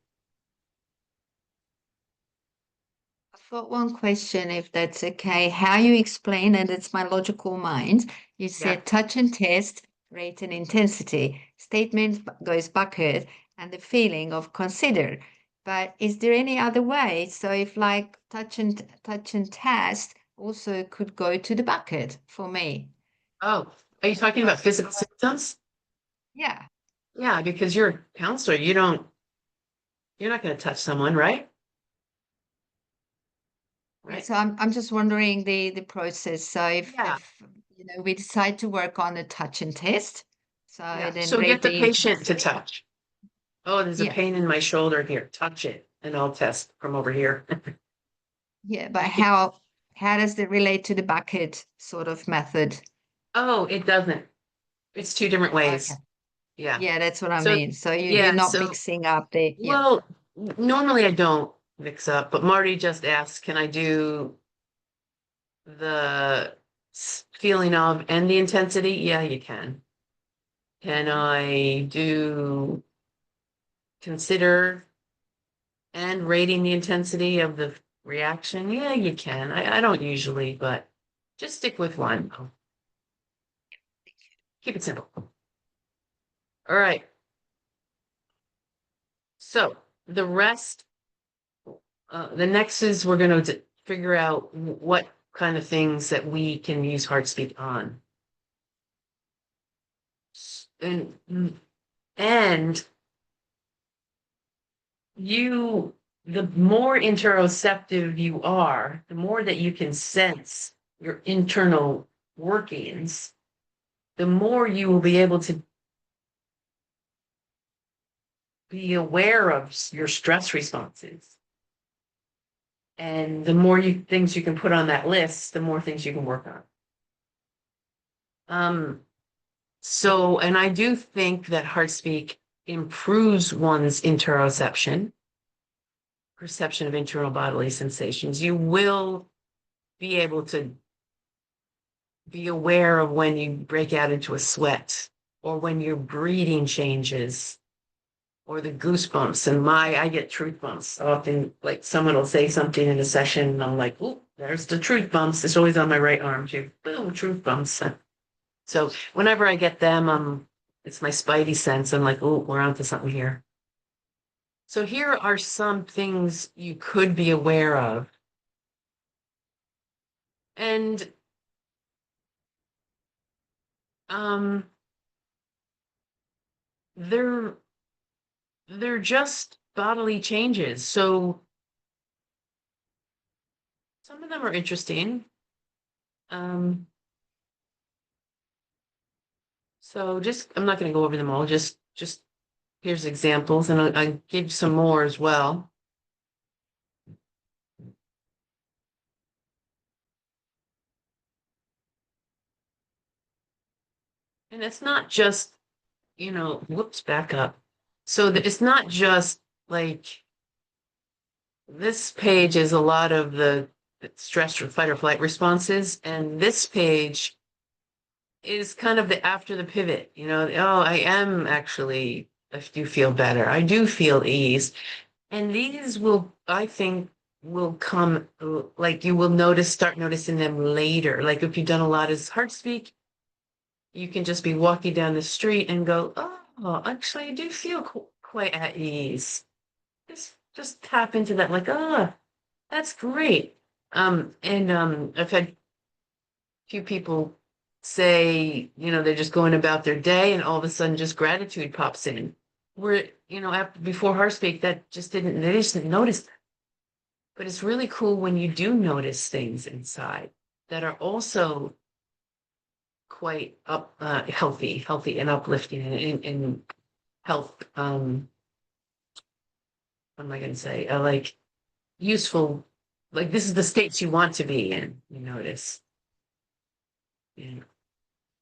I've got one question, if that's okay. How you explain it, it's my logical mind. You Yeah. said touch and test, rate and intensity. Statement goes bucket, and the feeling of consider. But is there any other way? So if like touch and test also could go to the bucket for me. Oh, are you talking about physical symptoms? Yeah. Yeah, because you're a counselor, you're not going to touch someone, right? Yeah, Right. so I'm just wondering the process. So Yeah. if you know we decide to work on a touch and test, so Yeah. then So rate get the the patient to intensity. touch. Oh, there's a Yeah, pain in my shoulder here. Touch it, and I'll test from over here. yeah, but You can, how does it relate to the bucket sort of method? oh, it doesn't. It's two different Okay, ways. Yeah. yeah, that's what I So mean. So you're yeah, not so mixing up the yeah. well, normally I don't mix up, but Marty just asked, can I do the feeling of and the intensity? Yeah, you can. Can I do consider and rating the intensity of the reaction? Yeah, you can. I don't usually, but just stick with one. Keep it simple. All right. So the rest, the next is we're going to figure out what kind of things that we can use HeartSpeak on. And you, the more interoceptive you are, the more that you can sense your internal workings, the more you will be able to be aware of your stress responses. And the more things you can put on that list, the more things you can work on. And I do think that HeartSpeak improves one's interoception, perception of internal bodily sensations. You will be able to be aware of when you break out into a sweat or when your breathing changes or the goosebumps. And I get truth bumps. Often, like someone will say something in a session, and I'm like, "Oh, there's the truth bumps." It's always on my right arm too. Boom, truth bumps. So whenever I get them, it's my spidey sense. I'm like, "Oh, we're onto something here." So here are some things you could be aware of, and um, they're just bodily changes. So some of them are interesting. Um, so I'm not going to go over them all. Just here's examples, and I'll give some more as well. And it's not just, whoops, back up. So it's not just like this page is a lot of the stress or fight or flight responses, and this page is kind of the after the pivot. Oh, I do feel better. I do feel ease. And these I think, will come, like you will start noticing them later. Like if you've done a lot as HeartSpeak, you can just be walking down the street and go, oh, actually, I do feel quite at ease. Just tap into that, like, oh, that's great. And I've had a few people say, they're just going about their day and all of a sudden just gratitude pops in. were, before HeartSpeak, they just didn't notice that. But it's really cool when you do notice things inside that are also quite healthy and uplifting and help. What am I going to say? Like useful. Like this is the states you want to be in. You notice. Yeah.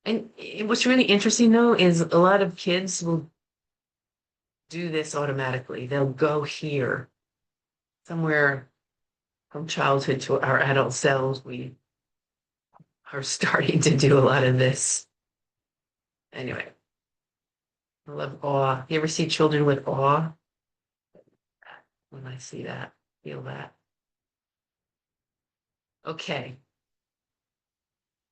And what's really interesting though is a lot of kids will do this automatically. They'll go here somewhere from childhood to our adult selves. We are starting to do a lot of this. Anyway, I love awe. You ever see children with awe? When I see that, feel that. Okay.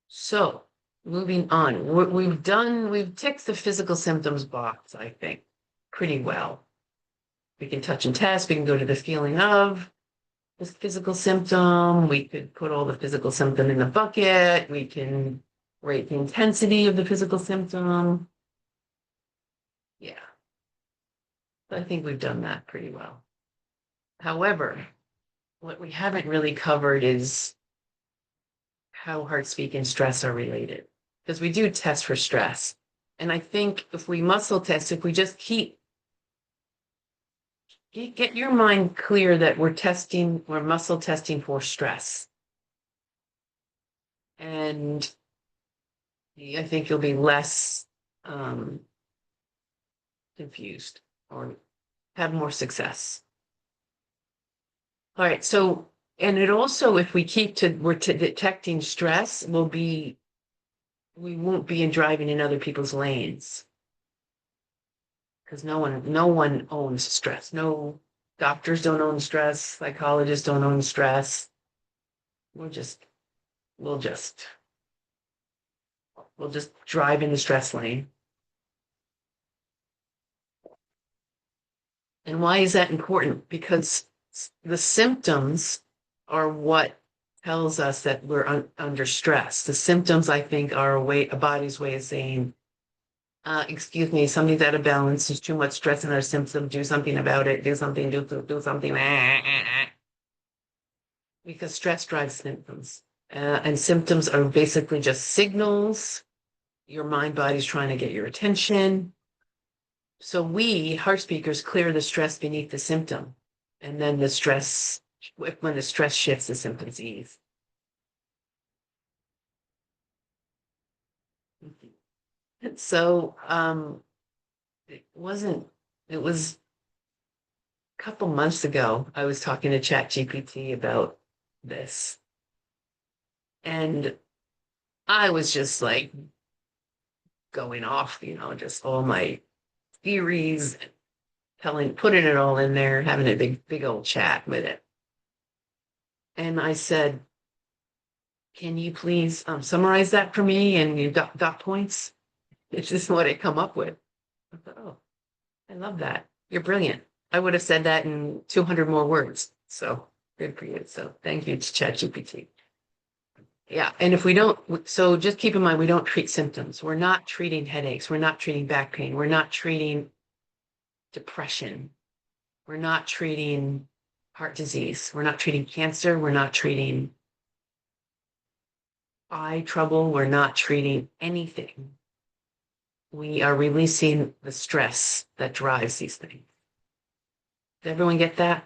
So moving on, we've ticked the physical symptoms box, I think, pretty well. We can touch and test. We can go to the feeling of this physical symptom. We could put all the physical symptom in the bucket. We can rate the intensity of the physical symptom. Yeah. I think we've done that pretty well. However, what we haven't really covered is how HeartSpeak and stress are related. Because we do test for stress. And I think if we muscle test, if we just get your mind clear that we're muscle testing for stress. And I think you'll be less confused or have more success. All right, so, and it also, if we we're detecting stress, we won't be driving in other people's lanes. Because no one owns stress. No doctors don't own stress. Psychologists don't own stress. We'll just drive in the stress lane. And why is that important? Because the symptoms are what tells us that we're under stress. The symptoms, I think, are a body's way of saying, excuse me, something's out of balance. There's too much stress in our system. Do something about it. Do something. Do something. Because stress drives symptoms, and symptoms are basically just signals. Your mind body's trying to get your attention. So we, heart speakers, clear the stress beneath the symptom, and then when the stress shifts, the symptoms ease. So it was a couple months ago, I was talking to ChatGPT about this. And I was just like going off, just all my theories, putting it all in there, having a big old chat with it. And I said, can you please summarize that for me and dot points? It's just what it come up with. I thought, oh, I love that. You're brilliant. I would have said that in 200 more words. So good for you. So thank you to ChatGPT. Yeah. And if we don't, so just keep in mind, we don't treat symptoms. We're not treating headaches. We're not treating back pain. We're not treating depression. We're not treating heart disease. We're not treating cancer. We're not treating eye trouble. We're not treating anything. We are releasing the stress that drives these things. Did everyone get that?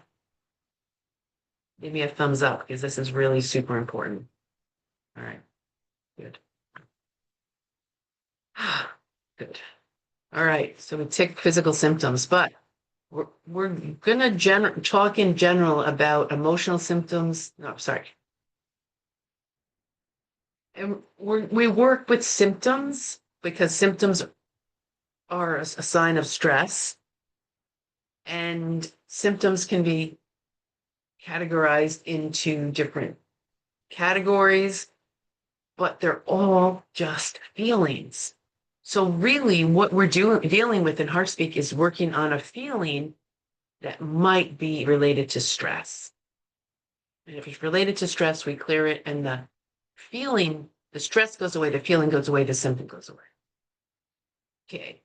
Give me a thumbs up because this is really super important. All right, good. Good. All right, so we tick physical symptoms, but we're gonna talk in general about emotional symptoms. No, sorry. And we work with symptoms because symptoms are a sign of stress, and symptoms can be categorized into different categories, but they're all just feelings. So really what we're dealing with in HeartSpeak is working on a feeling that might be related to stress. And if it's related to stress, we clear it, and the stress goes away, the feeling goes away, the symptom goes away. Okay.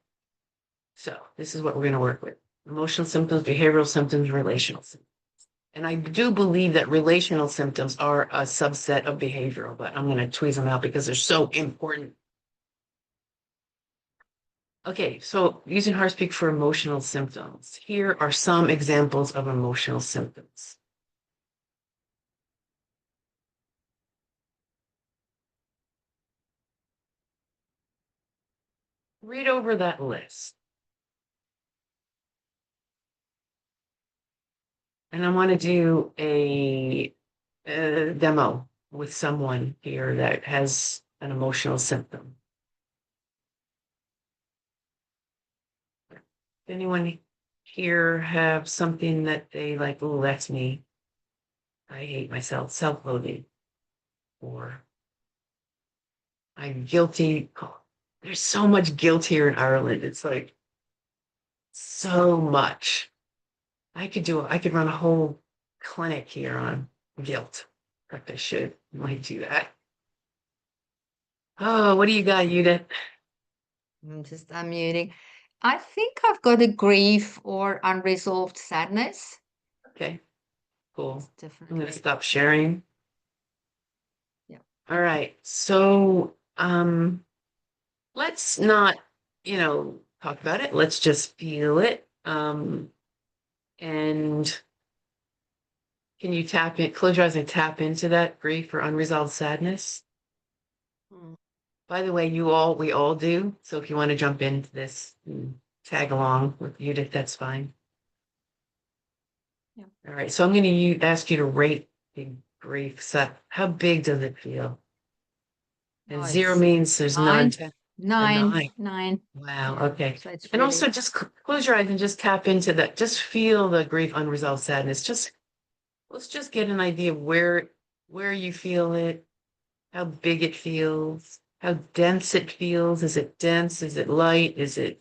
So this is what we're going to work with. Emotional symptoms, behavioral symptoms, relational symptoms. And I do believe that relational symptoms are a subset of behavioral, but I'm going to tweeze them out because they're so important. Okay, so using HeartSpeak for emotional symptoms. Here are some examples of emotional symptoms. Read over that list. And I want to do a demo with someone here that has an emotional symptom. Anyone here have something that they like, oh, that's me. I hate myself, self-loathing, or I'm guilty. Oh, there's so much guilt here in Ireland. It's like so much. I could run a whole clinic here on guilt. In fact, I might do that. Oh, what do you got, Judith? I'm just unmuting. I think I've got a grief or unresolved sadness. Okay, cool. I'm Definitely. gonna stop sharing. Yeah. All right. So let's not, talk about it. Let's just feel it. And can you close your eyes and tap into that grief or unresolved sadness? By the way, we all do. So if you want to jump into this and tag along with Judith, that's fine. Yeah. All right. So I'm going to ask you to rate the grief. So how big does it feel? And Oh, 0 it's means there's none. A nine. Wow. Yeah. Okay. So it's And really, also just close your eyes and just tap into that. Just feel the grief, unresolved sadness. Let's just get an idea of where you feel it, how big it feels, how dense it feels. Is it dense? Is it light? Is it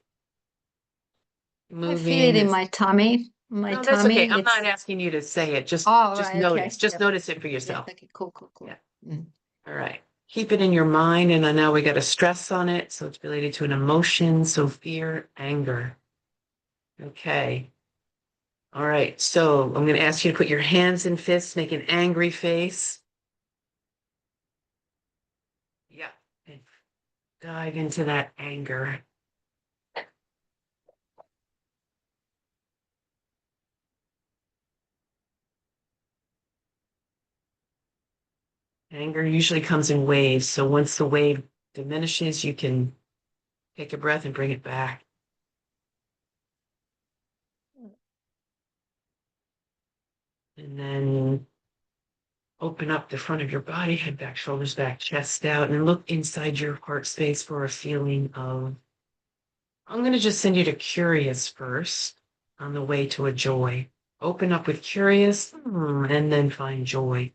I feel it moving? in my tummy. No, that's okay. I'm It's not asking you to say it. Just right, okay. notice. Just Yep. notice it for Yeah, yourself. okay, cool. Yeah. Mm. All right. Keep it in your mind. And now we got a stress on it. So it's related to an emotion. So fear, anger. Okay. All right. So I'm going to ask you to put your hands in fists, make an angry face. Yeah. And dive into that anger. Anger usually comes in waves. So once the wave diminishes, you can take a breath and bring it back. And then open up the front of your body, head back, shoulders back, chest out, and look inside your heart space for a feeling of, I'm going to just send you to curious first on the way to a joy. Open up with curious and then find joy.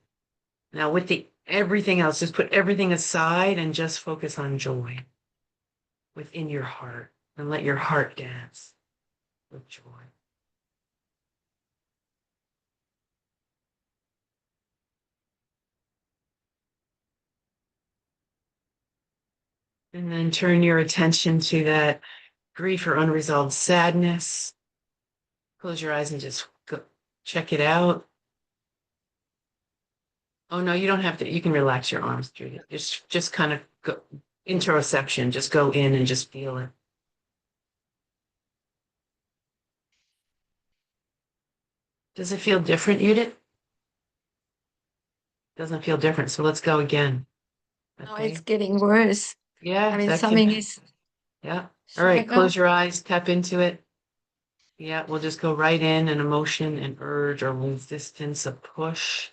Now with everything else, just put everything aside and just focus on joy within your heart and let your heart dance with joy. And then turn your attention to that grief or unresolved sadness. Close your eyes and just go check it out. Oh no, you don't have to. You can relax your arms, Judy. Just kind of go interoception. Just go in and just feel it. Does it feel different, Judith? Doesn't feel different. So let's go again. No, Okay. it's getting worse. Yeah. I mean, that something can- is Yeah. All right. showing Close up. your eyes. Tap into it. Yeah. We'll just go right in an emotion, an urge, or resistance, a push.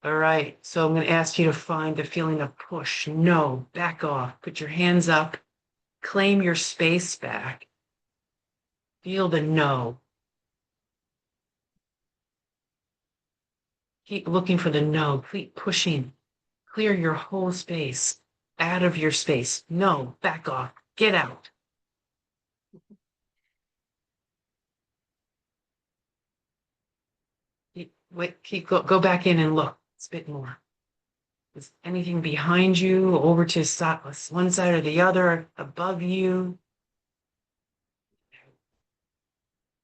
All right. So I'm going to ask you to find the feeling of push. No, back off. Put your hands up. Claim your space back. Feel the no. Keep looking for the no. Keep pushing. Clear your whole space. Out of your space. No, back off. Get out. Go back in and look. Spit more. Is anything behind you, over to one side or the other, above you?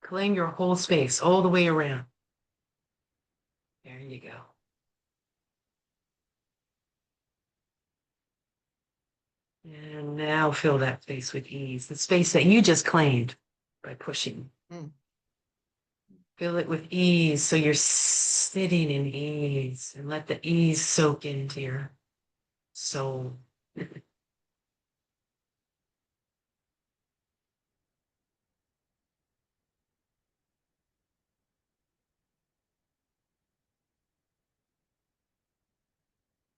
Claim your whole space all the way around. There you go. And now fill that space with ease, the space that you just claimed by pushing. Mm. Fill it with ease so you're sitting in ease, and let the ease soak into your soul.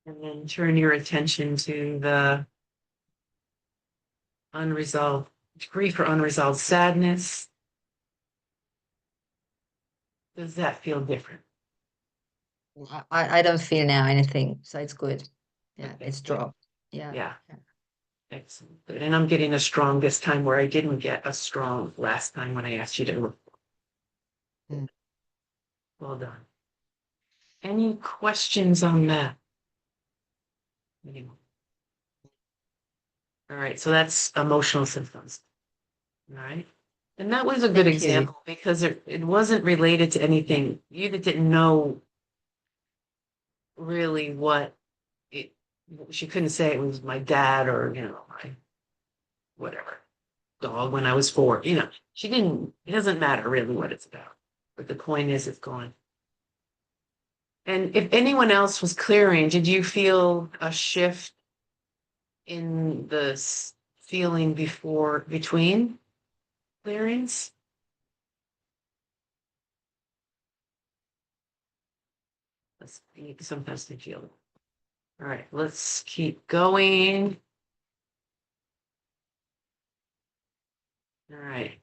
And then turn your attention to the unresolved grief or unresolved sadness. Does that feel different? I don't feel now anything, so it's good. Yeah, Okay, it's good. dropped. Yeah. Yeah. Excellent. Good. And I'm getting a strong this time where I didn't get a strong last time when I asked you to. Mm. Well done. Any questions on that? Anyone? All right, so that's emotional symptoms. All right. And that was a good Thank you. example because it wasn't related to anything. You didn't know really what it, she couldn't say it was my dad or, my whatever dog when I was 4. She didn't, it doesn't matter really what it's about. But the point is, it's gone. And if anyone else was clearing, did you feel a shift in the feeling between clearings? Sometimes they feel it. All right, let's keep going. All right.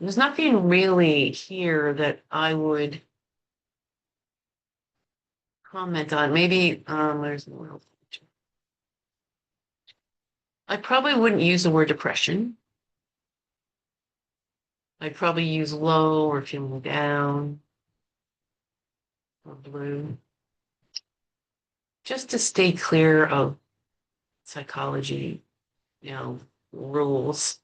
There's nothing really here that I would comment on. Maybe there's no else. I probably wouldn't use the word depression. I'd probably use low or feeling down or blue, just to stay clear of psychology, rules.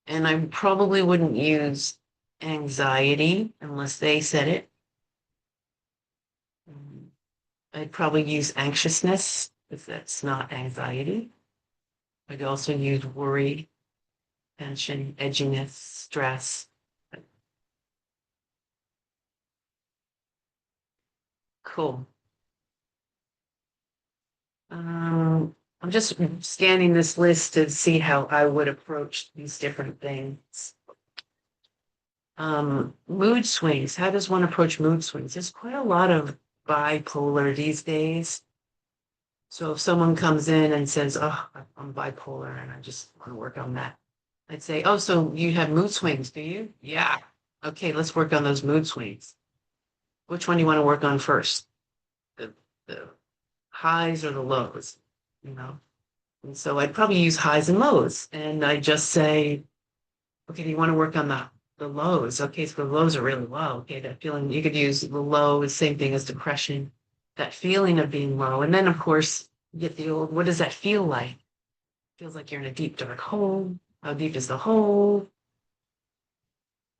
And I probably wouldn't use anxiety unless they said it. I'd probably use anxiousness if that's not anxiety. I'd also use worry, tension, edginess, stress. Cool. I'm just scanning this list to see how I would approach these different things. Mood swings. How does one approach mood swings? There's quite a lot of bipolar these days. So if someone comes in and says, "Oh, I'm bipolar and I just want to work on that," I'd say, "Oh, so you have mood swings, do you?" "Yeah." "Okay, let's work on those mood swings. Which one do you want to work on first? The highs or the lows?" And so I'd probably use highs and lows. And I just say, "Okay, do you want to work on the lows?" "Okay, so the lows are really low." Okay, that feeling, you could use the low, the same thing as depression, that feeling of being low. And then, of course, you get the old, what does that feel like? Feels like you're in a deep, dark hole. How deep is the hole?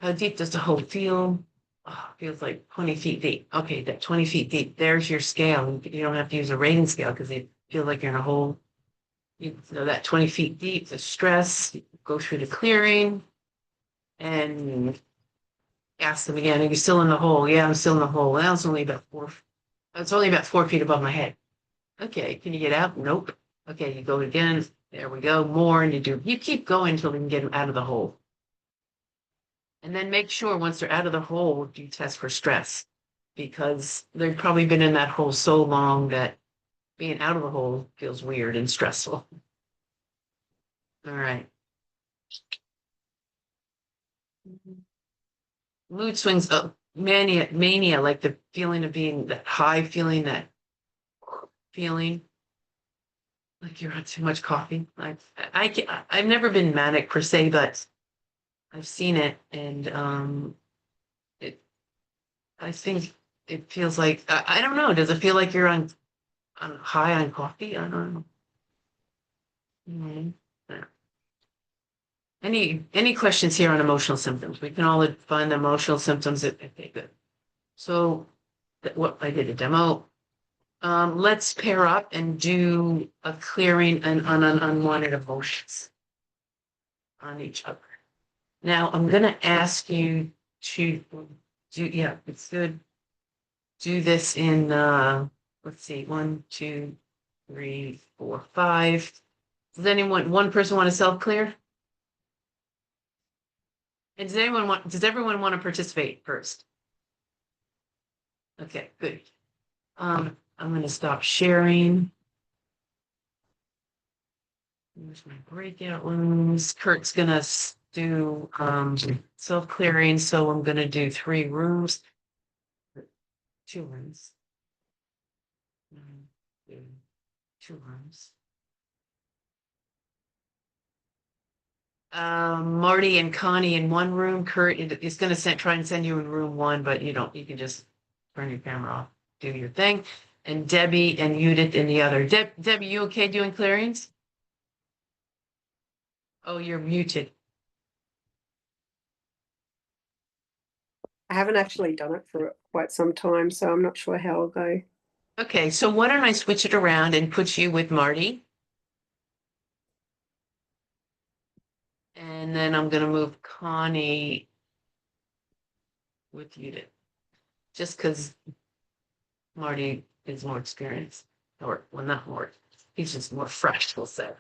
How deep does the hole feel? Oh, feels like 20 feet deep. Okay, that 20 feet deep, there's your scale. You don't have to use a rating scale because it feels like you're in a hole. You know that 20 feet deep, the stress, you go through the clearing and ask them again, "Are you still in the hole?" "Yeah, I'm still in the hole." "Well, it's only about 4 feet above my head." "Okay, can you get out?" "Nope." "Okay, you go again." There we go. More, and you keep going until you can get them out of the hole. And then make sure once they're out of the hole, you test for stress, because they've probably been in that hole so long that being out of the hole feels weird and stressful. All right. Mood swings, mania, like the feeling of being that high feeling, that feeling like you're on too much coffee. I've never been manic per se, but I've seen it, and it. I think it feels like I don't know. Does it feel like you're on high on coffee? I don't know. Mhm. Yeah. Any questions here on emotional symptoms? We can all find the emotional symptoms. Okay, good. So what I did a demo. Let's pair up and do a clearing on unwanted emotions on each other. Now I'm gonna ask you to do, yeah, it's good. Do this in let's see, 1, 2, 3, 4, 5. Does one person want to self-clear? And does everyone want to participate first? Okay, good. I'm going to stop sharing. Here's my breakout rooms. Kurt's going to do self-clearing, so I'm going to do 3 rooms. 2 rooms. 2 rooms. Marty and Connie in one room. Kurt is going to try and send you in room 1, but you can just turn your camera off, do your thing. And Debbie and Judith in the other. Debbie, you okay doing clearings? Oh, you're muted. I haven't actually done it for quite some time, so I'm not sure how I'll go. Okay, so why don't I switch it around and put you with Marty? And then I'm going to move Connie with Judith. Just because Marty is more experienced. Or, well, not more. He's just more fresh, we'll say.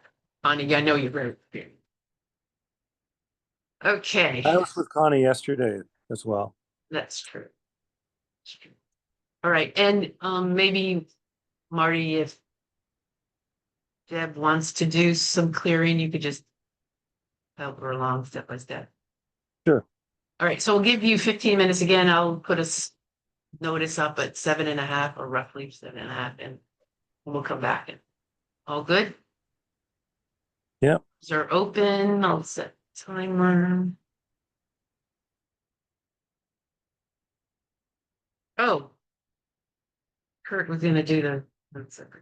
Connie, I know you're very experienced. Okay. I was with Connie yesterday as well. That's true. That's true. All right. And maybe, Marty, if Deb wants to do some clearing, you could just help her along step by step. Sure. All right. So we'll give you 15 minutes again. I'll put a notice up at 7.5 or roughly 7.5, and we'll come back. And all good? Yep. Are open. I'll set timer. Oh, Kurt was going to do the. One second.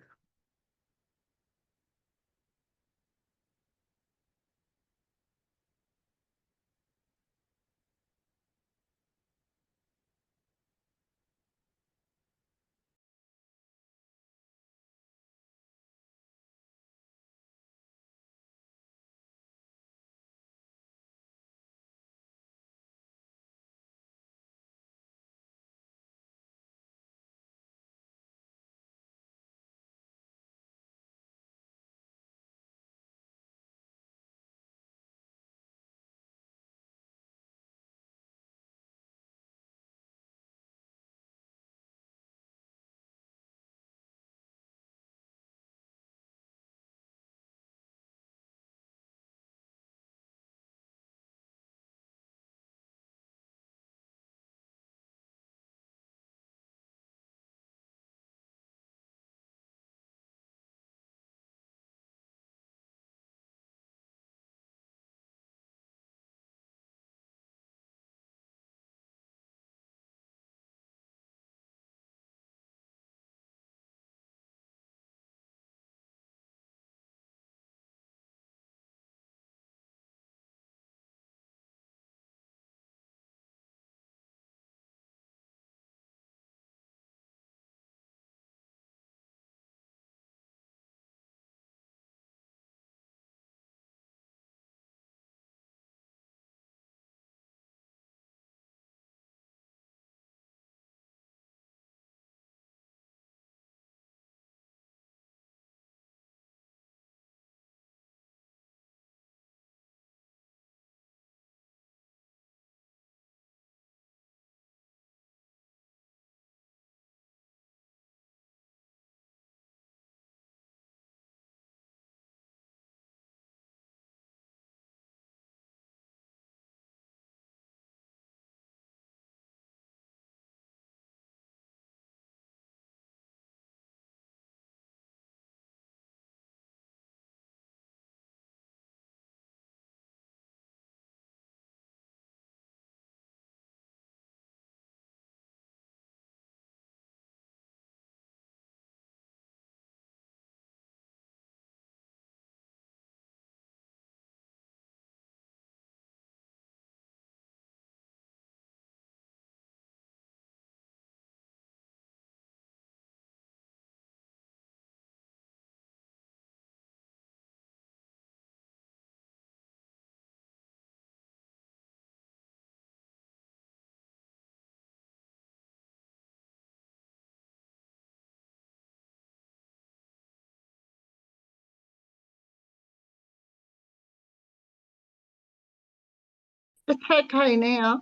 It's okay now.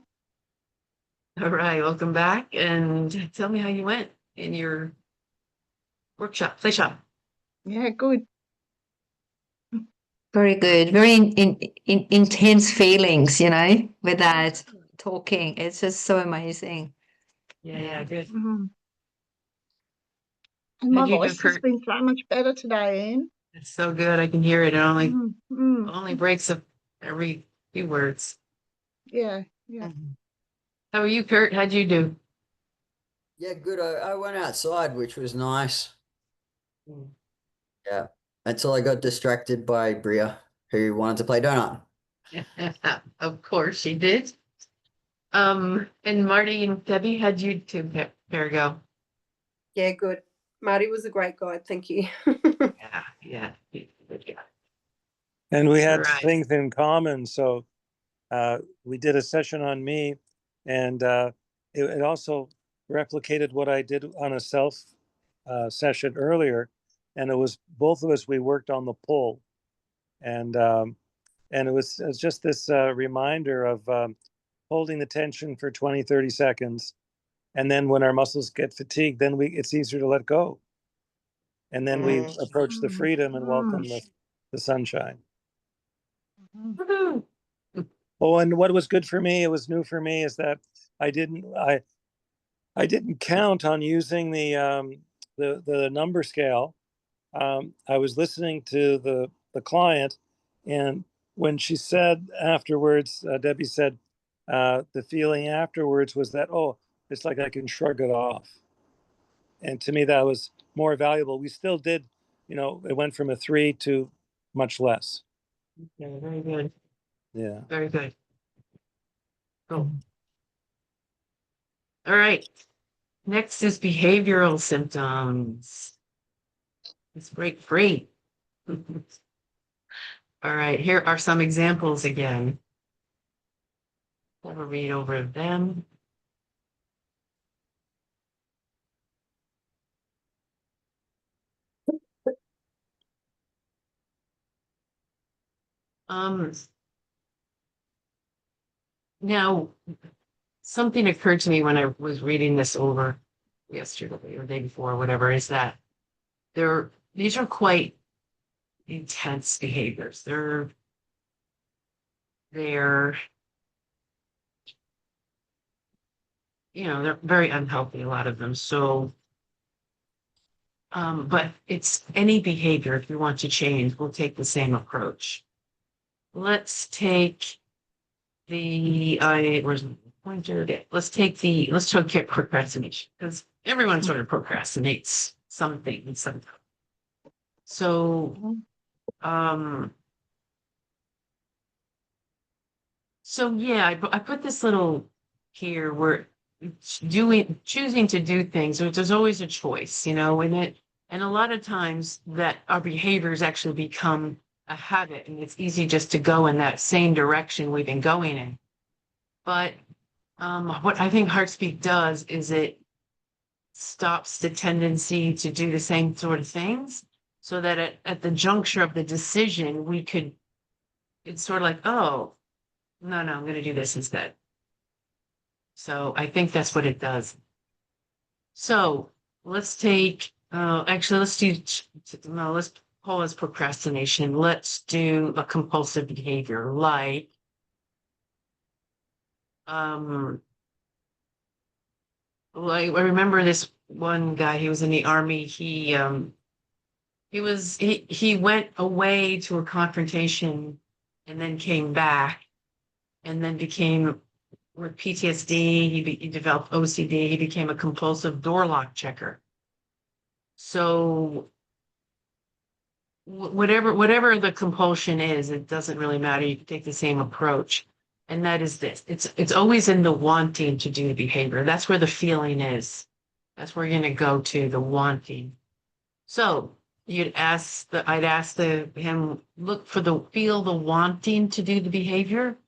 All right, welcome back, and tell me how you went in your workshop, play shop. Yeah, good. Very good. Very intense feelings, with that talking. It's just so amazing. Yeah, good. Mhm. And my How'd you do, voice has Kurt? been so much better today, Anne. It's so good. I can hear it. It Mm. only breaks up every few words. Yeah, yeah. How are you, Kurt? How'd you do? Yeah, good. I went outside, which was nice. Mm. Yeah. Until I got distracted by Bria, who wanted to play donut. Of course she did. And Marty and Debbie, how'd you two pair go? Yeah, good. Marty was a great guide. Thank you. Yeah. Good job. And we All had right. things in common. So we did a session on me, and it also replicated what I did on a self session earlier. And it was both of us, we worked on the pull. And it was just this reminder of holding the tension for 20, 30 seconds. And then when our muscles get fatigued, then it's easier to let go. And then we approach the freedom and welcome the sunshine. Woohoo. Oh, and what was good for me, it was new for me, is that I didn't count on using the number scale. I was listening to the client, and when she said afterwards, Debbie said, the feeling afterwards was that, oh, it's like I can shrug it off. And to me, that was more valuable. We still did, it went from a 3 to much less. Okay, very good. Yeah. Very good. Cool. All right. Next is behavioral symptoms. Let's break free. All right, here are some examples again. We'll read over them. Now, something occurred to me when I was reading this over yesterday or the day before, or whatever, is that these are quite intense behaviors. They're they're very unhealthy, a lot of them. So but it's any behavior, if you want to change, we'll take the same approach. Let's take where's my pointer? Let's take procrastination, because everyone sort of procrastinates something sometimes. So yeah, I put this little here where choosing to do things, which there's always a choice, in it. And a lot of times that our behaviors actually become a habit, and it's easy just to go in that same direction we've been going in. But what I think HeartSpeak does is it stops the tendency to do the same sort of things, so that at the juncture of the decision, it's sort of like, oh, no, I'm going to do this instead. So I think that's what it does. So let's take, actually, let's pause procrastination. Let's do a compulsive behavior like, I remember this one guy, he was in the army. He went away to a confrontation and then came back and then became with PTSD. He developed OCD. He became a compulsive door lock checker. So whatever the compulsion is, it doesn't really matter. You can take the same approach. And that is this. It's always in the wanting to do the behavior. That's where the feeling is. That's where you're going to go to, the wanting. So I'd ask him, feel the wanting to do the behavior.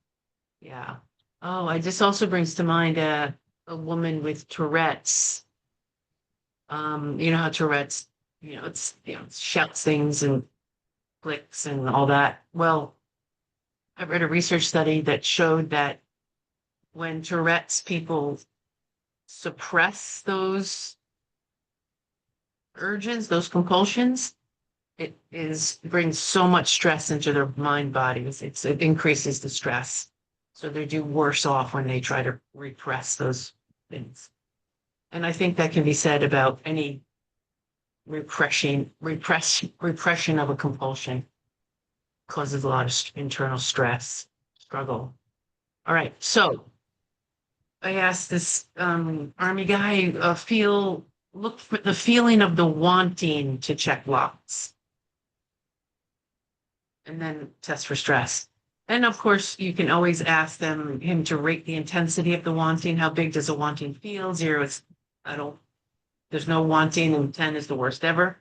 Yeah. Oh, it just also brings to mind a woman with Tourette's. You know how Tourette's, it's shouts things and clicks and all that. Well, I read a research study that showed that when Tourette's people suppress those urges, those compulsions, it brings so much stress into their mind bodies. It increases the stress. So they do worse off when they try to repress those things. And I think that can be said about any repression of a compulsion. Causes a lot of internal stress, struggle. All right, so I asked this army guy, look for the feeling of the wanting to check lots, and then test for stress. And of course, you can always ask him to rate the intensity of the wanting. How big does a wanting feel? 0 is, there's no wanting, and 10 is the worst ever.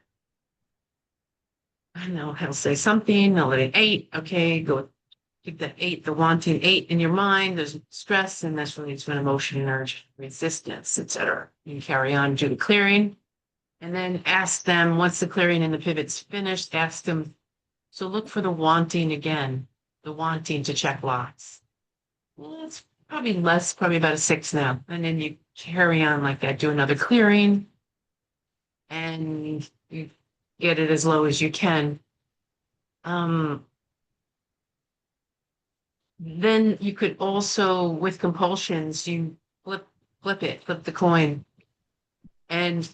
I know he'll say something, I'll let it 8. Okay, go keep that 8, the wanting 8 in your mind. There's stress, and that's leads to an emotion, urge, resistance, etc. You carry on, do the clearing, and then ask them once the clearing and the pivot's finished. Ask them. So look for the wanting again, the wanting to check lots. Well, it's probably less, probably about a 6 now. And then you carry on like that, do another clearing, and you get it as low as you can. Then you could also, with compulsions, you flip the coin, and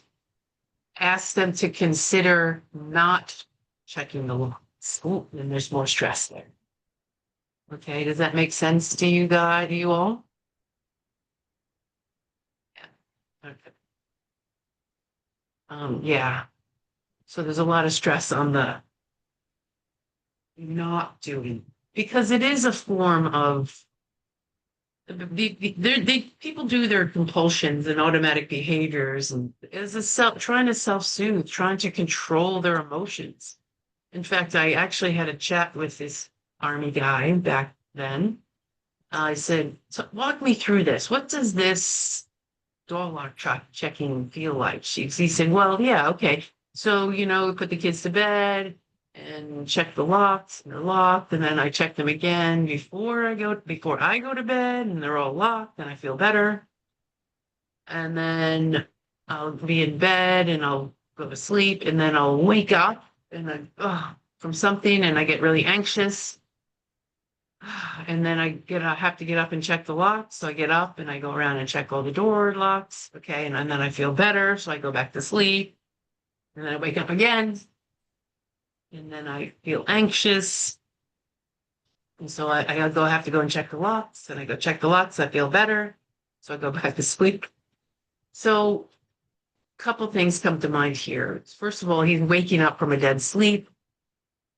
ask them to consider not checking the lots. Oh, then there's more stress there. Okay, does that make sense to you all? Yeah. Okay. Yeah. So there's a lot of stress on the not doing, because it is a form of people do their compulsions and automatic behaviors and as trying to self-soothe, trying to control their emotions. In fact, I actually had a chat with this army guy back then. I said, so walk me through this. What does this door lock checking feel like? He said, well, yeah, okay. So, put the kids to bed and check the locks, and they're locked, and then I check them again before I go to bed, and they're all locked, and I feel better. And then I'll be in bed and I'll go to sleep, and then I'll wake up and from something, and I get really anxious. And then I have to get up and check the locks. So I get up and I go around and check all the door locks. Okay. And then I feel better. So I go back to sleep, and then I wake up again. And then I feel anxious. And so I have to go and check the locks, and I go check the locks. I feel better. So I go back to sleep. So a couple things come to mind here. First of all, he's waking up from a dead sleep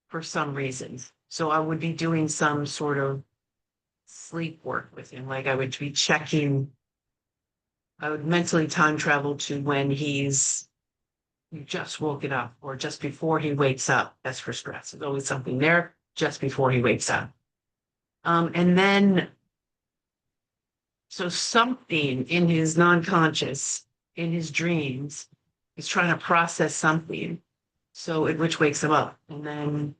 for some reason. So I would be doing some sort of sleep work with him. Like I would be checking, I would mentally time travel to when he's just woken up or just before he wakes up. That's for stress. There's always something there just before he wakes up. And then, so something in his non-conscious, in his dreams, is trying to process something. So which wakes him up. And then,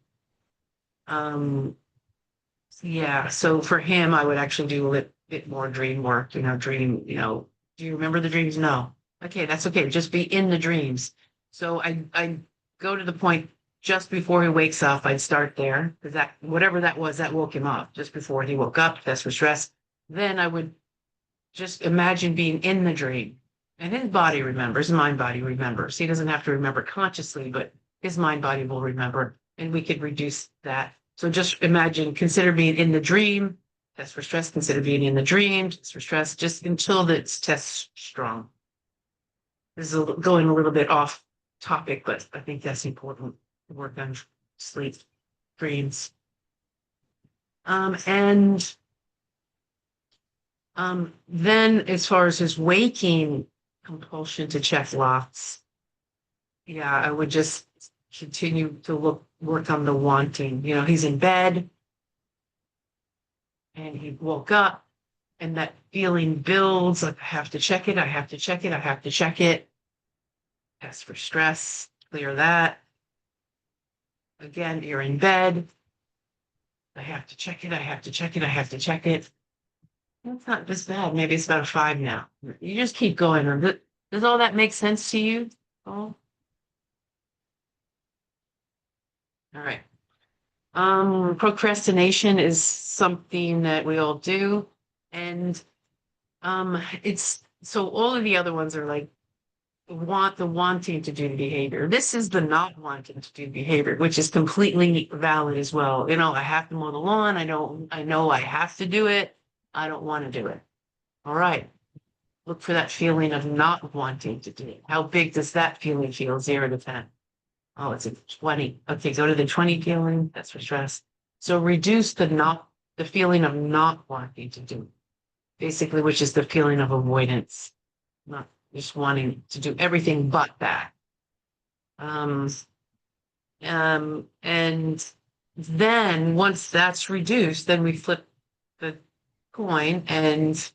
yeah, so for him, I would actually do a bit more dream work, do you remember the dreams? No. Okay, that's okay. Just be in the dreams. So I go to the point just before he wakes up. I'd start there because whatever that was, that woke him up just before he woke up. That's for stress. Then I would just imagine being in the dream, and his body remembers, mind body remembers. He doesn't have to remember consciously, but his mind body will remember, and we could reduce that. So just imagine, consider being in the dream. Test for stress. Consider being in the dream. Test for stress. Just until it's test strong. This is going a little bit off topic, but I think that's important to work on sleep, dreams. Then as far as his waking compulsion to check locks, yeah, I would just continue to work on the wanting. He's in bed and he woke up, and that feeling builds like, I have to check it, I have to check it, I have to check it. Test for stress, clear that. Again, you're in bed. I have to check it, I have to check it, I have to check it. That's not this bad. Maybe it's about a 5 now. You just keep going. Does all that make sense to you? Oh, all right. Procrastination is something that we all do. And it's so all of the other ones are like wanting to do the behavior. This is the not wanting to do behavior, which is completely valid as well. You know, I have to mow the lawn. I know I have to do it. I don't want to do it. All right. Look for that feeling of not wanting to do it. How big does that feeling feel? 0 to 10. Oh, it's a 20. Okay, go to the 20 feeling. That's for stress. So reduce the feeling of not wanting to do it. Basically, which is the feeling of avoidance, not just wanting to do everything but that. And then once that's reduced, then we flip the coin and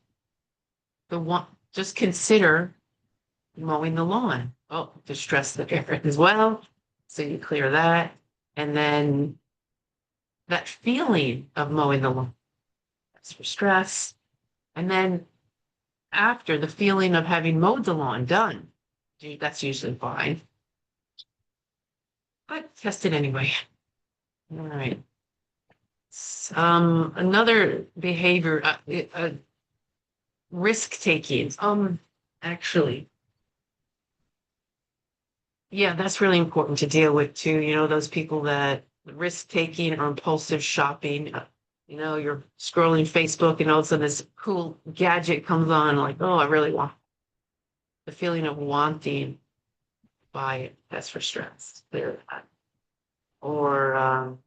just consider mowing the lawn. Oh, to stress the parent as well. So you clear that. And then that feeling of mowing the lawn, that's for stress. And then after the feeling of having mowed the lawn done, that's usually fine. But test it anyway. All right. Another behavior, risk taking. Actually, yeah, that's really important to deal with too. You know, those people that risk taking or impulsive shopping. You know, you're scrolling Facebook and all of a sudden this cool gadget comes on, like, oh, I really want the feeling of wanting buy it. That's for stress. There. Or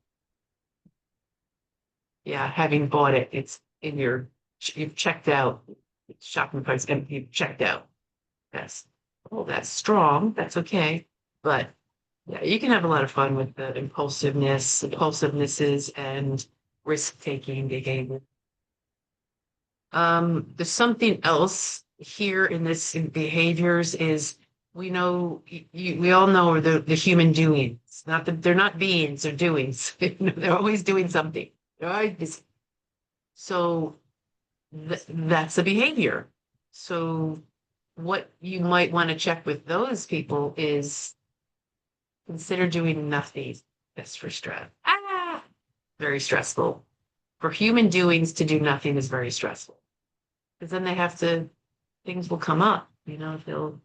yeah, having bought it, it's in you've checked out. Shopping cart's empty, you've checked out. That's strong. That's okay. But yeah, you can have a lot of fun with the impulsivenesses and risk-taking behavior. There's something else here in this in behaviors is we know we all know the human doings. They're not beings, they're doings. They're always doing something. They're always busy. So that's a behavior. So what you might want to check with those people is consider doing nothing. That's for stress. Very stressful. For human doings to do nothing is very stressful. Because then things will come up, you know, they don't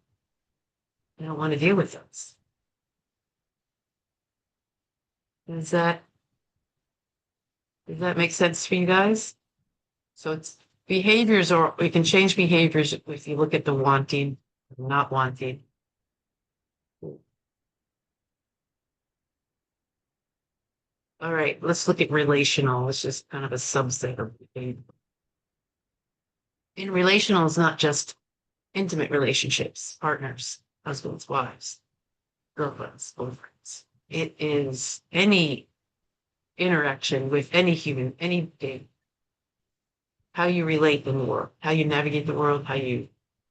want to deal with those. Does that make sense for you guys? So it's behaviors, or we can change behaviors if you look at the wanting, not wanting. All right, let's look at relational. It's just kind of a subset of behavior. In relational, it's not just intimate relationships, partners, husbands, wives, girlfriends, boyfriends. It is any interaction with any human, any being. How you relate in the world, how you navigate the world, how you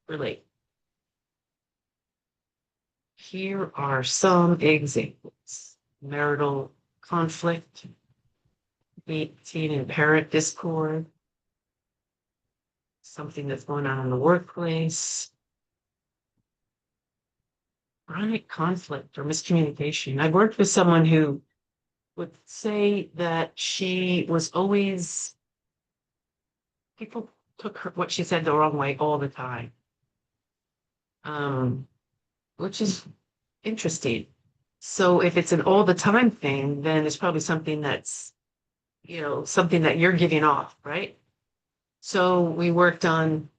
relate. Here are some examples. Marital conflict, teen and parent discord, something that's going on in the workplace, chronic conflict or miscommunication. I've worked with someone who would say that she was always, people took what she said the wrong way all the time, which is interesting. So if it's an all the time thing, then it's probably something that's, you know, something that you're giving off, right? So we worked on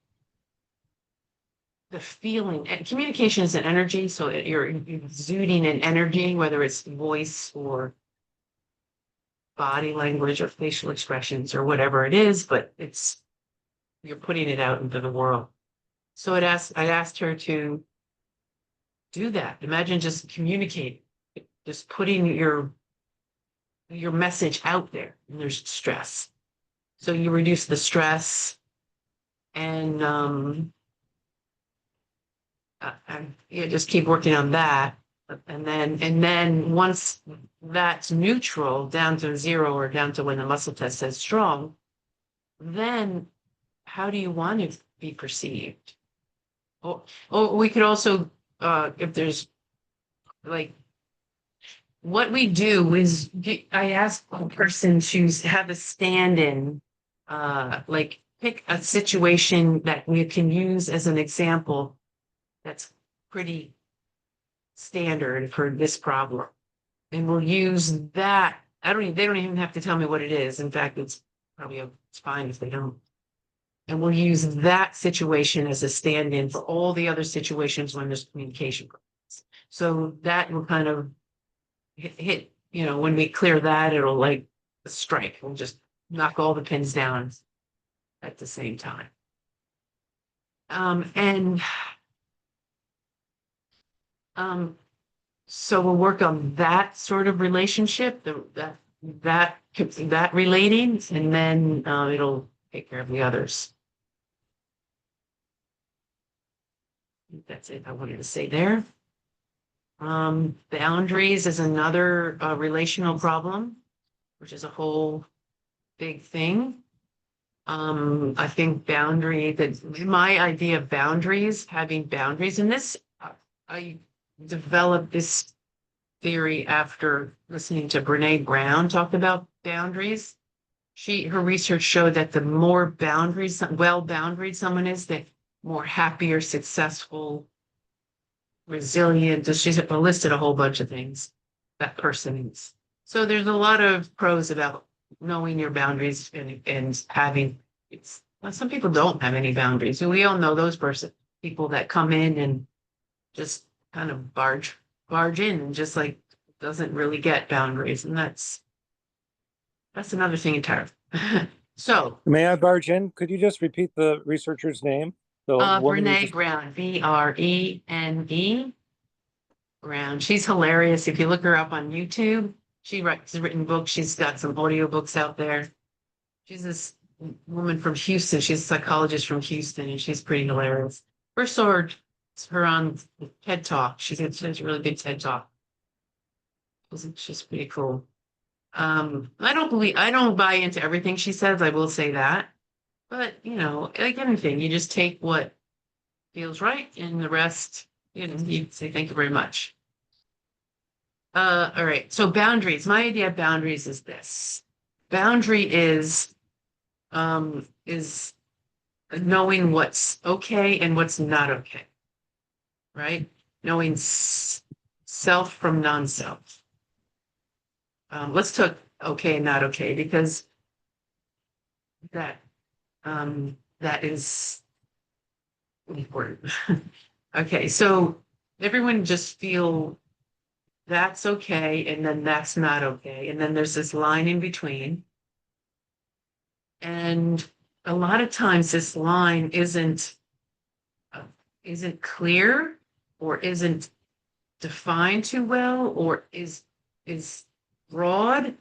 the feeling, and communication is an energy. So you're exuding an energy, whether it's voice or body language or facial expressions or whatever it is, but you're putting it out into the world. So I asked her to do that. Imagine just communicating, just putting your message out there, and there's stress. So you reduce the stress and you just keep working on that. And then once that's neutral, down to 0 or down to when the muscle test says strong, then how do you want to be perceived? Or we could also, if there's like, what we do is I ask a person to have a stand-in, like pick a situation that we can use as an example that's pretty standard for this problem. And we'll use that. They don't even have to tell me what it is. In fact, it's fine if they don't. And we'll use that situation as a stand-in for all the other situations when there's communication problems. So that will kind of hit, when we clear that, it'll like strike. We'll just knock all the pins down at the same time. So we'll work on that sort of relationship, that relating, and then it'll take care of the others. That's it I wanted to say there. Boundaries is another relational problem, which is a whole big thing. I think my idea of boundaries, having boundaries in this, I developed this theory after listening to Brene Brown talk about boundaries. Her research showed that the more well-boundaried someone is, the more happier, successful, resilient. She's listed a whole bunch of things that person is. So there's a lot of pros about knowing your boundaries and having some people don't have any boundaries. And we all know those people that come in and just kind of barge in and just like doesn't really get boundaries. And that's another thing entirely. So May I barge in? Could you just repeat the researcher's name? The woman you Brene just- Brown, Brene Brown. She's hilarious. If you look her up on YouTube, she's written books. She's got some audio books out there. She's this woman from Houston. She's a psychologist from Houston, and she's pretty hilarious. First saw her on TED Talk. She has a really good TED Talk. She's pretty cool. I don't buy into everything she says. I will say that, but like anything, you just take what feels right, and the rest, you say thank you very much. All right. So boundaries. My idea of boundaries is this. Boundary is knowing what's okay and what's not okay. Right? Knowing self from non-self. Let's talk okay and not okay, because that is important. Okay, so everyone just feel that's okay, and then that's not okay, and then there's this line in between. And a lot of times this line isn't clear, or isn't defined too well, or is broad,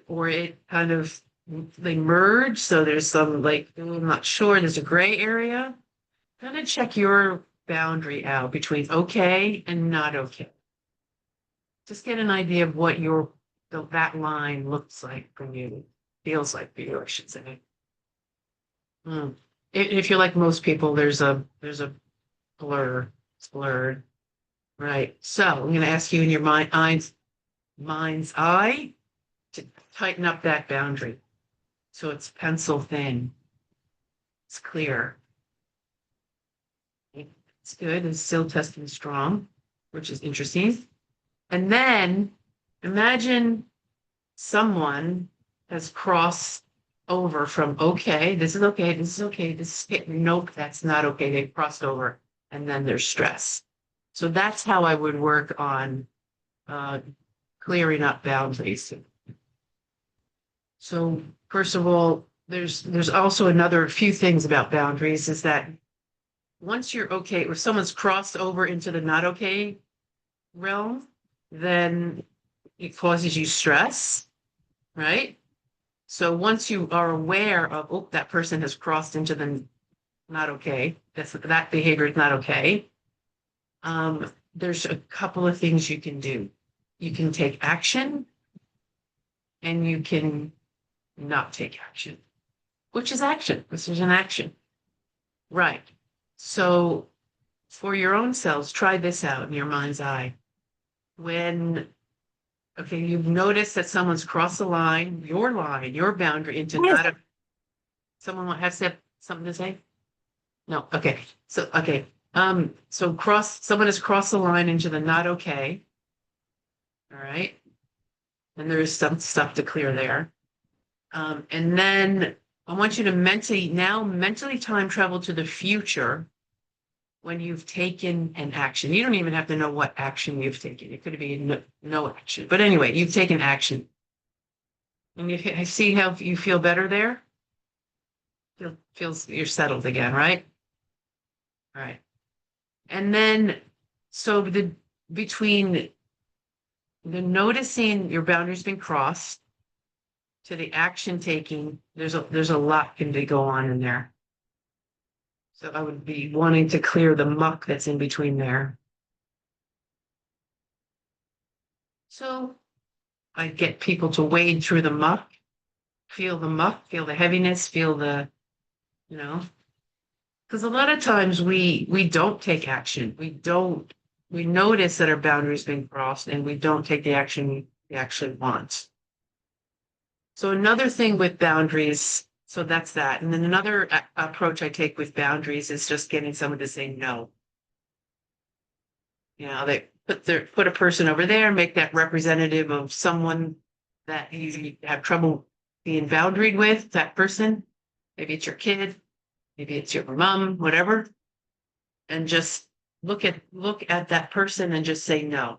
or it kind of, they merge. So there's some like, I'm not sure, there's a gray area. Kind of check your boundary out between okay and not okay. Just get an idea of what that line looks like for you, feels like for you, I should say. If you're like most people, there's a blur. It's blurred. Right. So I'm going to ask you in your mind's eye to tighten up that boundary. So it's pencil thin. It's clear. It's good. It's still testing strong, which is interesting. And then imagine someone has crossed over from okay, this is okay, this is okay, this is nope, that's not okay. They've crossed over, and then there's stress. So that's how I would work on clearing up boundaries. So first of all, there's also another few things about boundaries, is that once you're okay, if someone's crossed over into the not okay realm, then it causes you stress, right? So once you are aware of, oh, that person has crossed into the not okay, that behavior is not okay, there's a couple of things you can do. You can take action, and you can not take action. which is action. This is an action. Right. So for your own selves, try this out in your mind's eye. Okay, you've noticed that someone's crossed the line, your boundary into not a, someone has something to say? No, okay. Okay. So someone has crossed the line into the not okay. All right. And there's some stuff to clear there. And then I want you to mentally time travel to the future when you've taken an action. You don't even have to know what action you've taken. It could be no action. But anyway, you've taken action. And you see how you feel better there? Feels you're settled again, right? All right. And then, so between the noticing your boundaries been crossed to the action taking, there's a lot can go on in there. So I would be wanting to clear the muck that's in between there. So I get people to wade through the muck, feel the heaviness, feel the, because a lot of times we don't take action. We notice that our boundaries been crossed and we don't take the action we actually want. So another thing with boundaries, so that's that. And then another approach I take with boundaries is just getting someone to say no. They put a person over there, make that representative of someone that you have trouble being boundaried with, that person. Maybe it's your kid, maybe it's your mom, whatever. And just look at that person and just say no.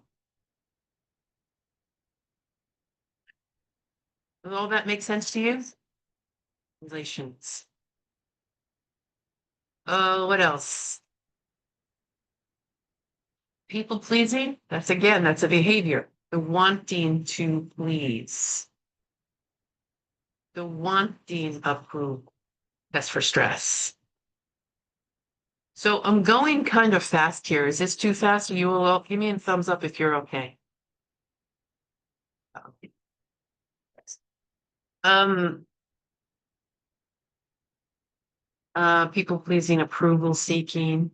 Does all that make sense to you? Relations. Oh, what else? People pleasing. That's a behavior. The wanting to please. The wanting approval. That's for stress. So I'm going kind of fast here. Is this too fast? You will all give me a thumbs up if you're okay. People pleasing, approval seeking.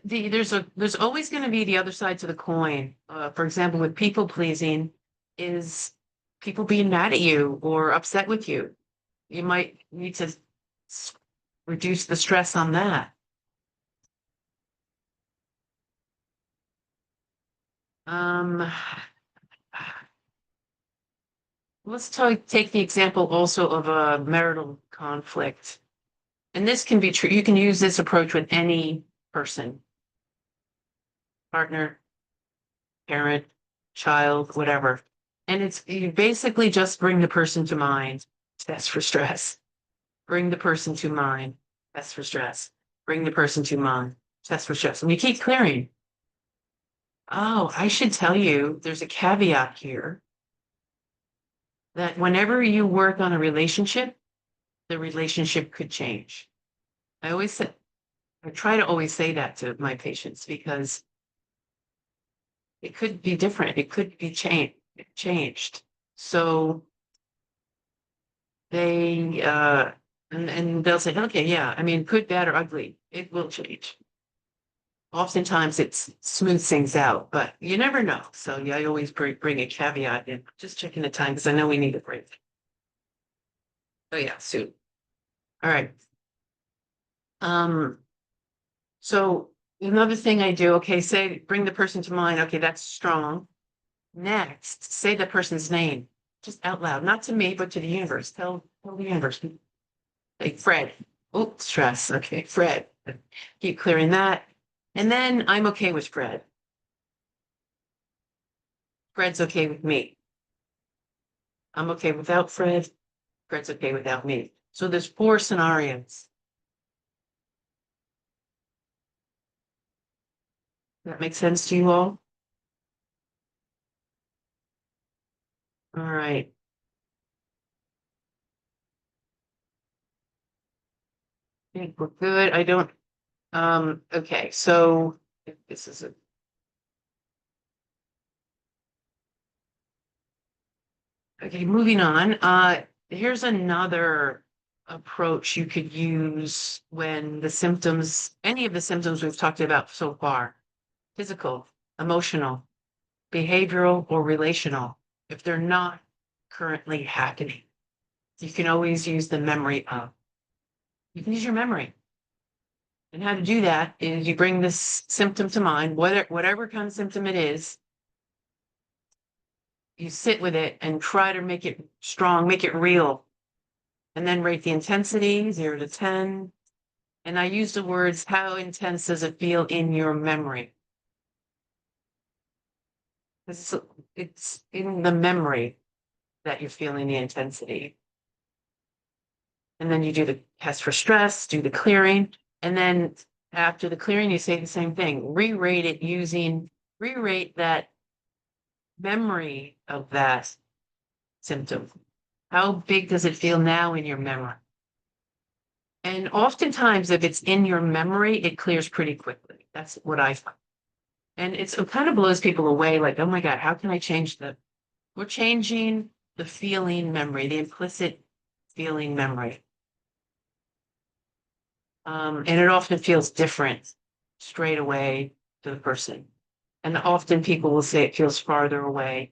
There's always going to be the other side to the coin. For example, with people pleasing is people being mad at you or upset with you. You might need to reduce the stress on that. Let's take the example also of a marital conflict. And this can be true. You can use this approach with any person, partner, parent, child, whatever. And you basically just bring the person to mind. Test for stress. Bring the person to mind. Test for stress. Bring the person to mind. Test for stress. And you keep clearing. Oh, I should tell you, there's a caveat here that whenever you work on a relationship, the relationship could change. I try to always say that to my patients because it could be different. It could be changed. So they, and they'll say, okay, yeah, I mean, good, bad, or ugly, it will change. Oftentimes it smooths things out, but you never know. So yeah, I always bring a caveat in. Just checking the time because I know we need a break. Oh yeah, soon. All right. So another thing I do, okay, bring the person to mind. Okay, that's strong. Next, say the person's name, just out loud, not to me, but to the universe. Tell the universe. Like Fred. Oh, stress. Okay, Fred. Keep clearing that. And then I'm okay with Fred. Fred's okay with me. I'm okay without Fred. Fred's okay without me. So there's 4 scenarios. That makes sense to you all? All right. I think we're good. I don't, okay, so this is okay, moving on. here's another approach you could use when the symptoms, any of the symptoms we've talked about so far, physical, emotional, behavioral, or relational, if they're not currently happening, you can always use the memory of. You can use your memory. And how to do that is you bring this symptom to mind, whatever kind of symptom it is, you sit with it and try to make it strong, make it real. And then rate the intensity, 0 to 10. And I use the words, how intense does it feel in your memory? It's in the memory that you're feeling the intensity. And then you do the test for stress, do the clearing. And then after the clearing, you say the same thing. Re-rate that memory of that symptom. How big does it feel now in your memory? And oftentimes, if it's in your memory, it clears pretty quickly. That's what I find. And it kind of blows people away, like, oh my God, how can I change we're changing the feeling memory, the implicit feeling memory. And it often feels different straight away to the person. And often people will say it feels farther away,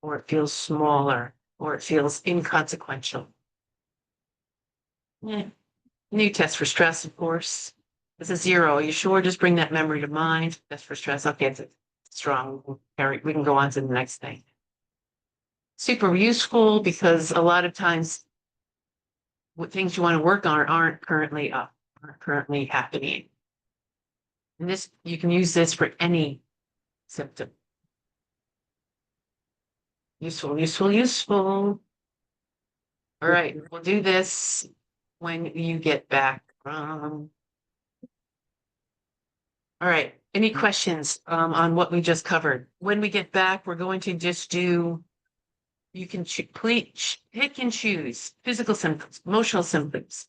or it feels smaller, or it feels inconsequential. Yeah. New test for stress, of course. This is 0. Are you sure? Just bring that memory to mind. Test for stress. Okay, it's strong. We can go on to the next thing. Super useful because a lot of times what things you want to work on aren't currently happening. And this, you can use this for any symptom. Useful, useful, useful. All right, we'll do this when you get back from. All right, any questions on what we just covered? When we get back, we're going to just do, you can pick and choose physical symptoms, emotional symptoms,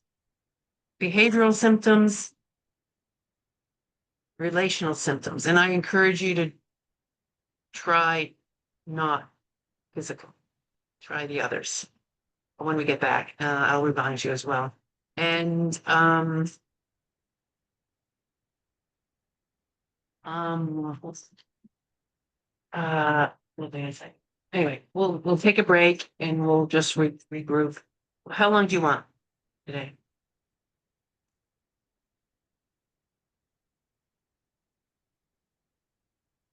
behavioral symptoms, relational symptoms. And I encourage you to try not physical, try the others. When we get back, I'll remind you as well. And what did I say? Anyway, we'll take a break and we'll just regroup. How long do you want today?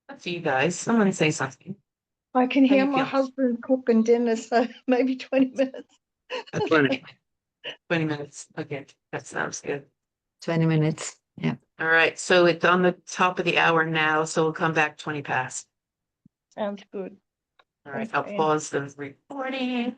Up to you guys. Someone say something. I can How hear you my feel? husband cooking dinner, so maybe 20 minutes. 20 minutes. Okay, that sounds good. 20 minutes. Yeah. All right, so it's on the top of the hour now, so we'll come back 20 past. Sounds good. All right, Thanks, I'll Anne. pause the recording.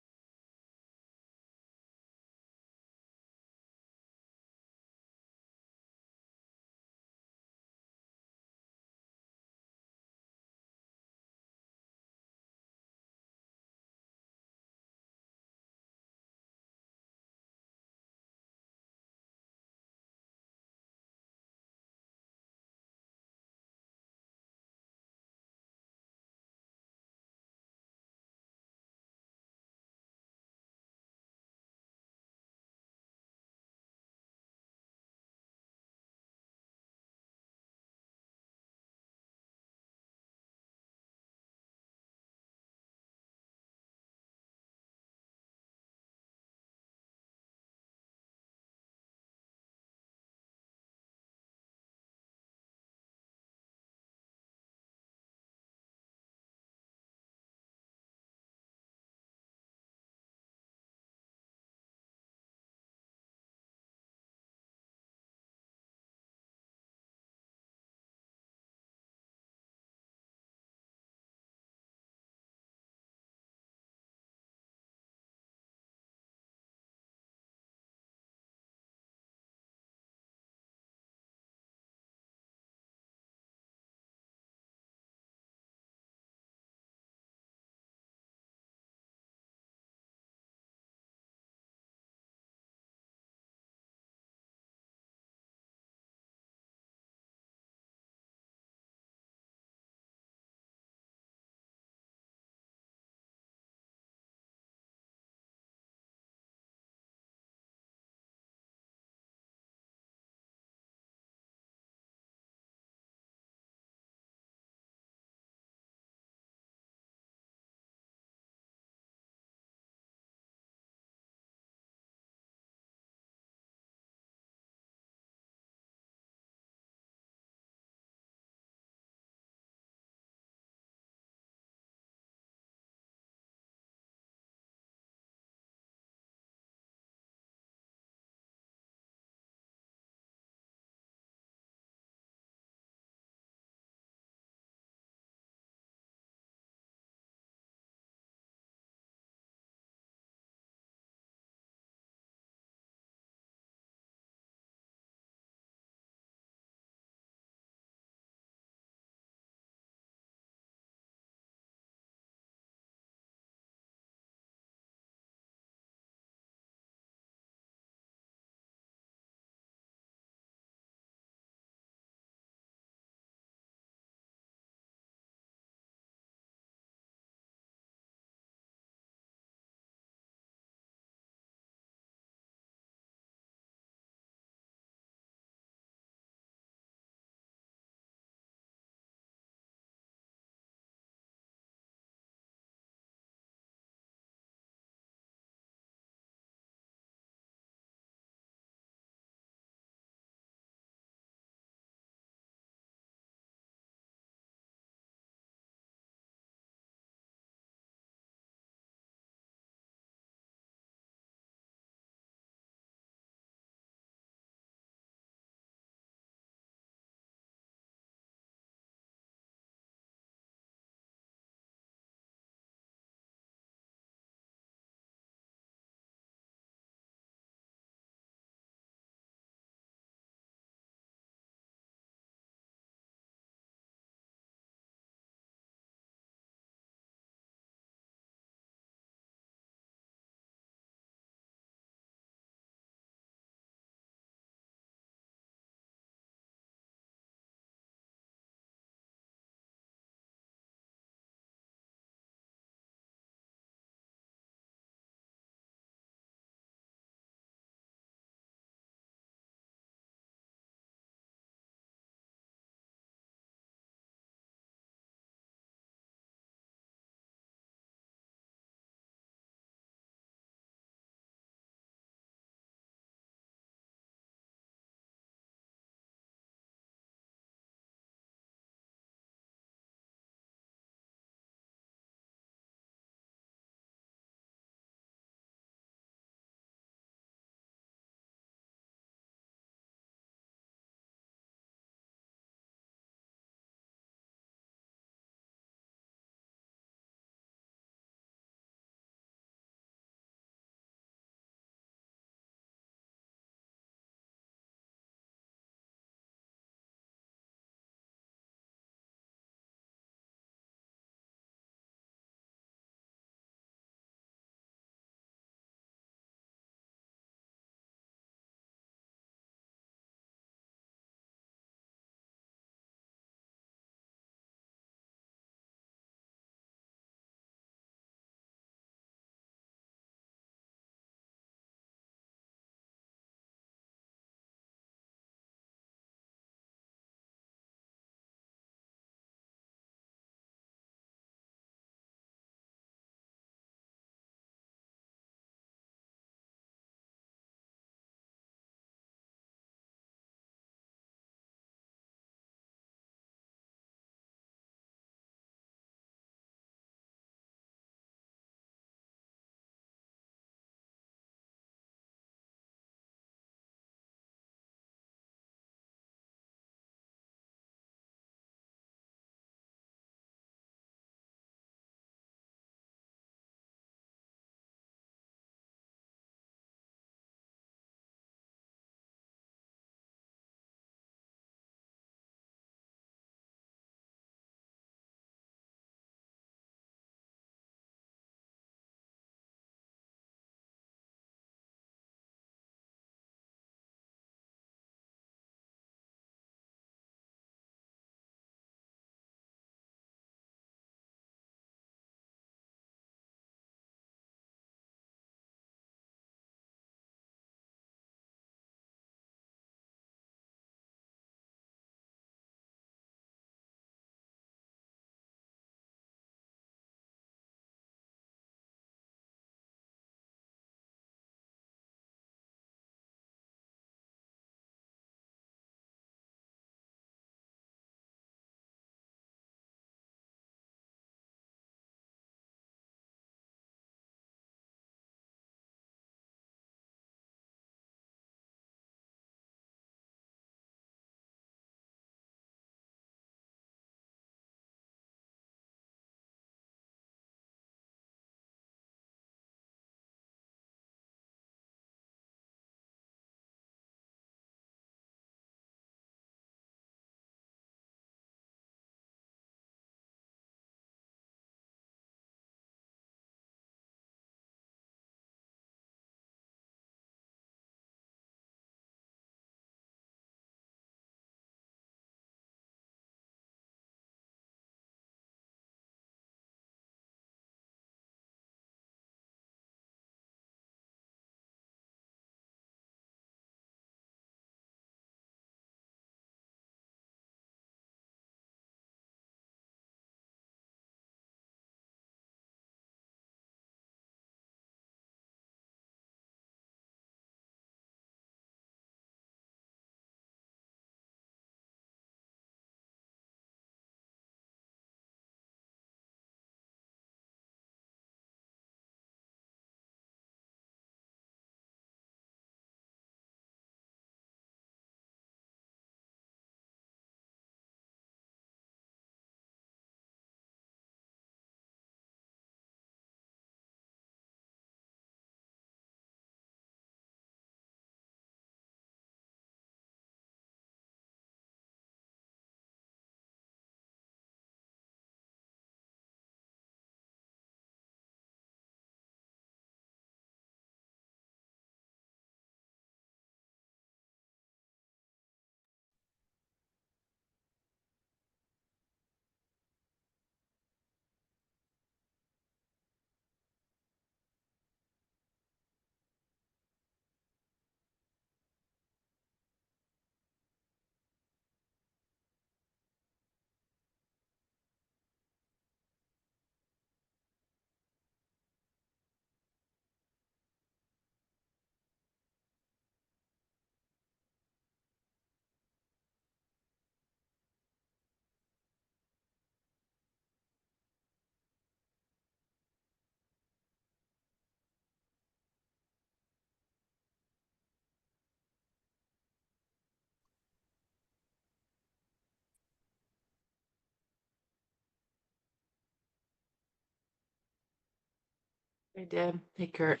Hey, Deb. Hey, Kurt.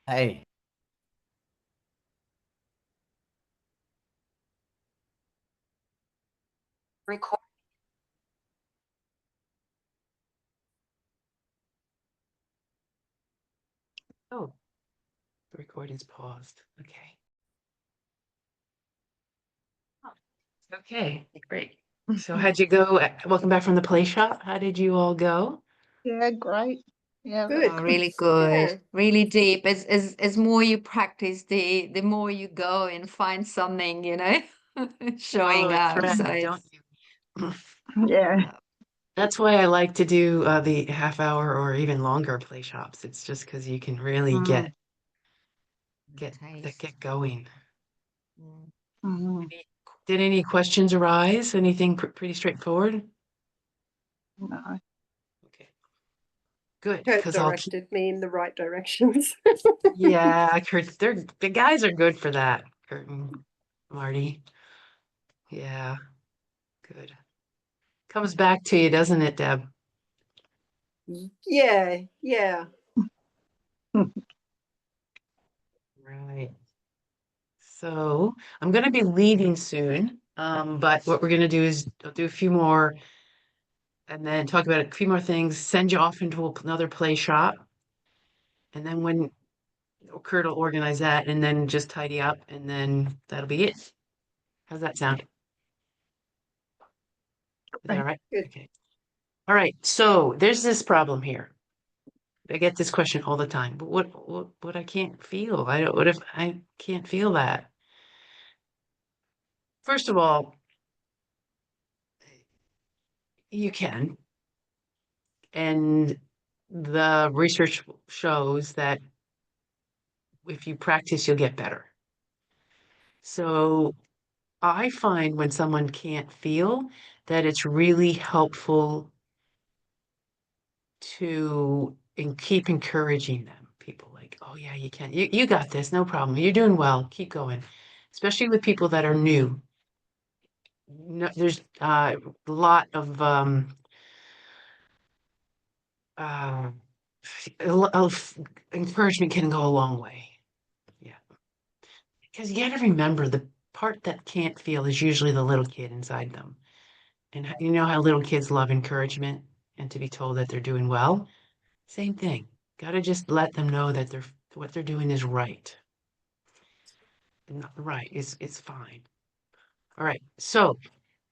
Hey, Record. Oh, the recording's paused. Okay. Okay, great. So how'd you go? Welcome back from the play shop. How did you all go? Yeah, great. Yeah, Good. Oh, really good, Yeah. really deep. As more you practice, the more you go and find something, showing Follow a up. So trend, don't it's you? yeah. That's why I like to do the half hour or even longer play shops. It's just because you can really mm, taste. get going. Mm. Mhm. Did any questions arise? Anything pretty straightforward? No. Okay, good. Kurt Because I'll keep. directed me in the right directions. Yeah, Kurt. The guys are good for that. Kurt and Marty. Yeah, good. Comes back to you, doesn't it, Deb? Yeah, yeah. Right. So I'm going to be leaving soon. But what we're going to do is I'll do a few more and then talk about a few more things, send you off into another play shop. And then when Kurt will organize that and then just tidy up and then that'll be it. How's that sound? Is that all right? Good. Okay. All right. So there's this problem here. I get this question all the time. But what I can't feel? I don't, what if I can't feel that? First of all, you can. And the research shows that if you practice, you'll get better. So I find when someone can't feel that it's really helpful to keep encouraging them. People like, oh yeah, you can. You got this, no problem. You're doing well. Keep going. Especially with people that are new. No, there's a lot of uh, encouragement can go a long way. Yeah. Because you got to remember the part that can't feel is usually the little kid inside them. And you know how little kids love encouragement and to be told that they're doing well? Same thing. Got to just let them know that what they're doing is right. Not right. It's fine. All right. So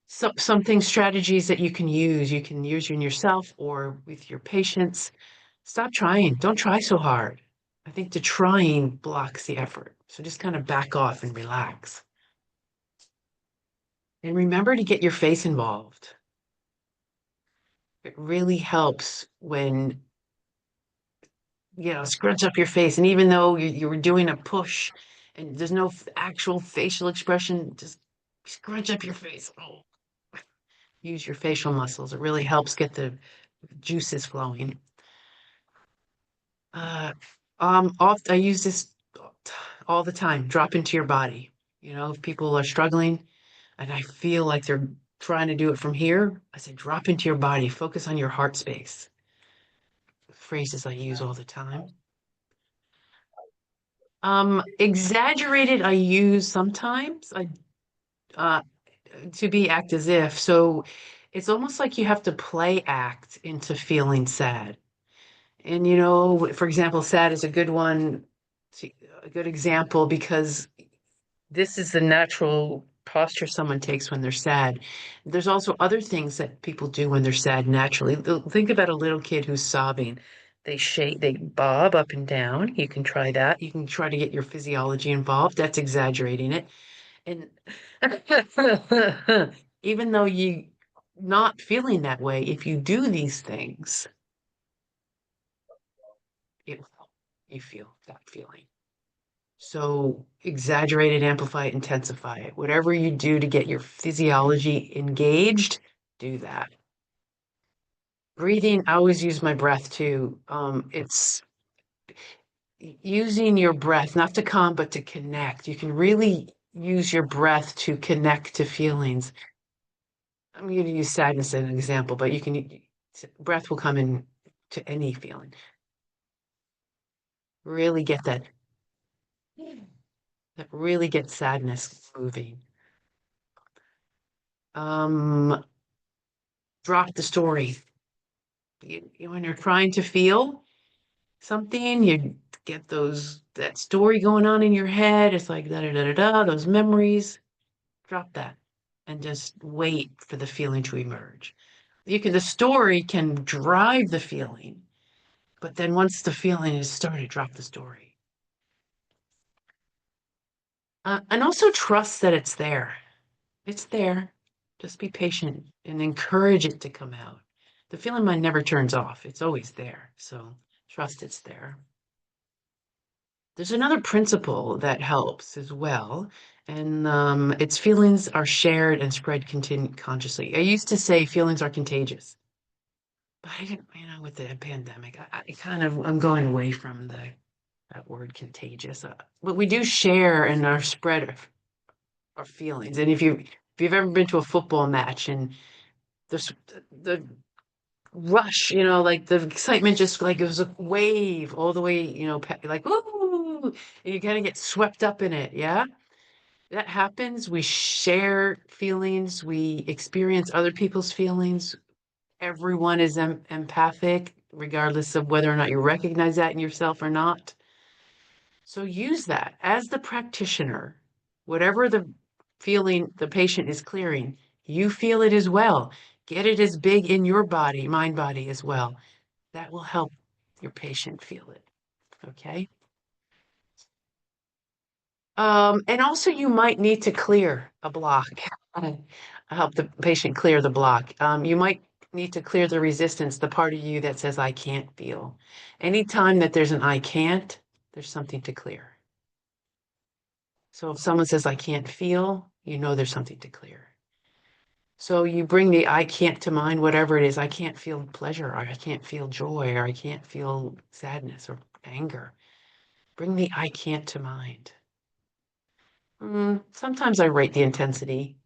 something strategies that you can use. You can use in yourself or with your patients. Stop trying. Don't try so hard. I think the trying blocks the effort. So just kind of back off and relax. And remember to get your face involved. It really helps when, scrunch up your face. And even though you were doing a push and there's no actual facial expression, just scrunch up your face. Oh, use your facial muscles. It really helps get the juices flowing. I use this all the time. Drop into your body. If people are struggling and I feel like they're trying to do it from here, I say drop into your body. Focus on your heart space. Phrases I use all the time. Exaggerated I use sometimes. Uh to be act as if. So it's almost like you have to play act into feeling sad. And for example, sad is a good one, a good example because this is the natural posture someone takes when they're sad. There's also other things that people do when they're sad naturally. Think about a little kid who's sobbing. They shake, they bob up and down. You can try that. You can try to get your physiology involved. That's exaggerating it. And even though you not feeling that way, if you do these things, it will help you feel that feeling. So exaggerate it, amplify it, intensify it. Whatever you do to get your physiology engaged, do that. Breathing, I always use my breath too. It's using your breath, not to calm, but to connect. You can really use your breath to connect to feelings. I'm going to use sadness as an example, but breath will come in to any feeling. Really get that really gets sadness moving. Drop the story. When you're trying to feel something, you get that story going on in your head. It's like da da da da da, those memories. Drop that and just wait for the feeling to emerge. The story can drive the feeling, but then once the feeling is started, drop the story. And also trust that it's there. It's there. Just be patient and encourage it to come out. The feeling mind never turns off. It's always there. So trust it's there. There's another principle that helps as well, and its feelings are shared and spread consciously. I used to say feelings are contagious, but I didn't, with the pandemic, I'm going away from that word contagious. But we do share and are spread our feelings. And if you've ever been to a football match and there's the rush, like the excitement just like it was a wave all the way, like woo, and you kind of get swept up in it. Yeah, that happens. We share feelings, we experience other people's feelings. Everyone is empathic, regardless of whether or not you recognize that in yourself or not. So use that as the practitioner, whatever the feeling the patient is clearing, you feel it as well. Get it as big in your body, mind body as well. That will help your patient feel it. Okay. And also you might need to clear a block. Help the patient clear the block. You might need to clear the resistance, the part of you that says, I can't feel. Anytime that there's an I can't, there's something to clear. So if someone says, I can't feel, there's something to clear. So you bring the I can't to mind, whatever it is. I can't feel pleasure, or I can't feel joy, or I can't feel sadness or anger. Bring the I can't to mind. Sometimes I rate the intensity,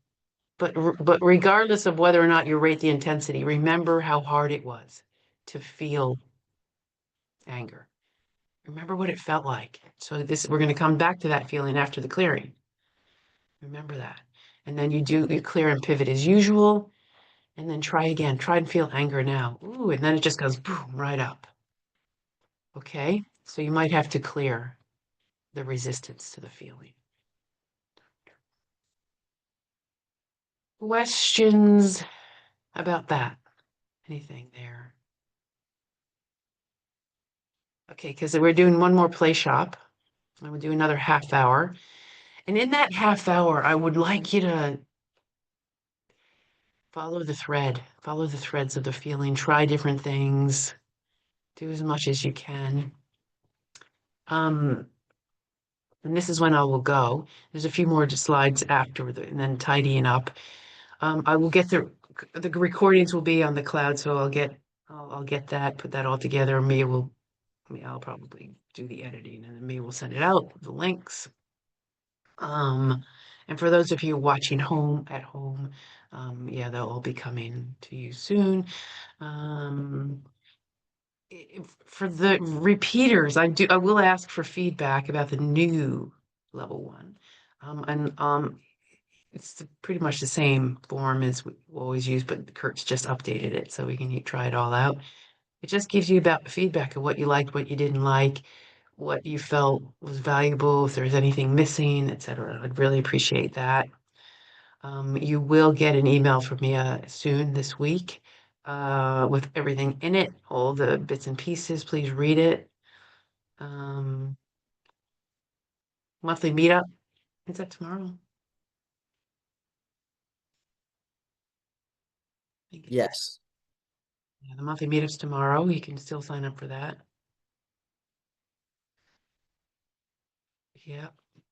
but regardless of whether or not you rate the intensity, remember how hard it was to feel anger. Remember what it felt like. So we're going to come back to that feeling after the clearing. Remember that. And then you clear and pivot as usual, and then try again. Try and feel anger now. Ooh, and then it just goes boom, right up. Okay? So you might have to clear the resistance to the feeling. Questions about that? Anything there? Okay, because we're doing one more play shop. I would do another half hour. And in that half hour, I would like you to follow the threads of the feeling, try different things, do as much as you can. And this is when I will go. There's a few more slides after, and then tidying up. I will get the recordings will be on the cloud, so I'll get that, put that all together. I'll probably do the editing, and then Mia will send it out, the links. And for those of you watching at home, they'll all be coming to you soon. For the repeaters, I will ask for feedback about the new level 1. It's pretty much the same form as we always use, but Kurt's just updated it so we can try it all out. It just gives you about feedback of what you liked, what you didn't like, what you felt was valuable, if there's anything missing, etc. I'd really appreciate that. You will get an email from me soon this week with everything in it, all the bits and pieces. Please read it. Monthly meetup. Is that tomorrow? Yes. Yeah, the monthly meetup's tomorrow. You can still sign up for that. Yeah.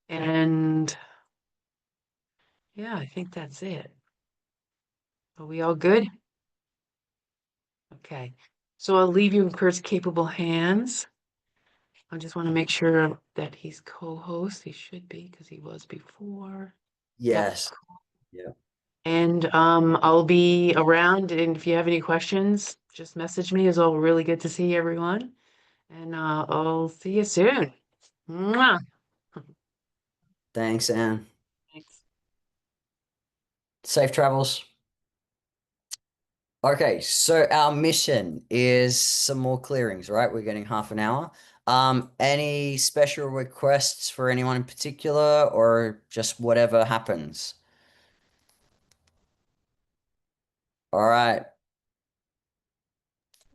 And yeah, I think that's it. Are we all good? Okay. So I'll leave you in Kurt's capable hands. I just want to make sure that he's co-host. He should be because he was before. Yes. Yeah. And I'll be around. And if you have any questions, just message me. It's all really good to see everyone. And I'll see you soon. Mwah. Thanks, Anne. Thanks. Safe travels. Okay, so our mission is some more clearings, right? We're getting half an hour. Any special requests for anyone in particular, or just whatever happens? All right.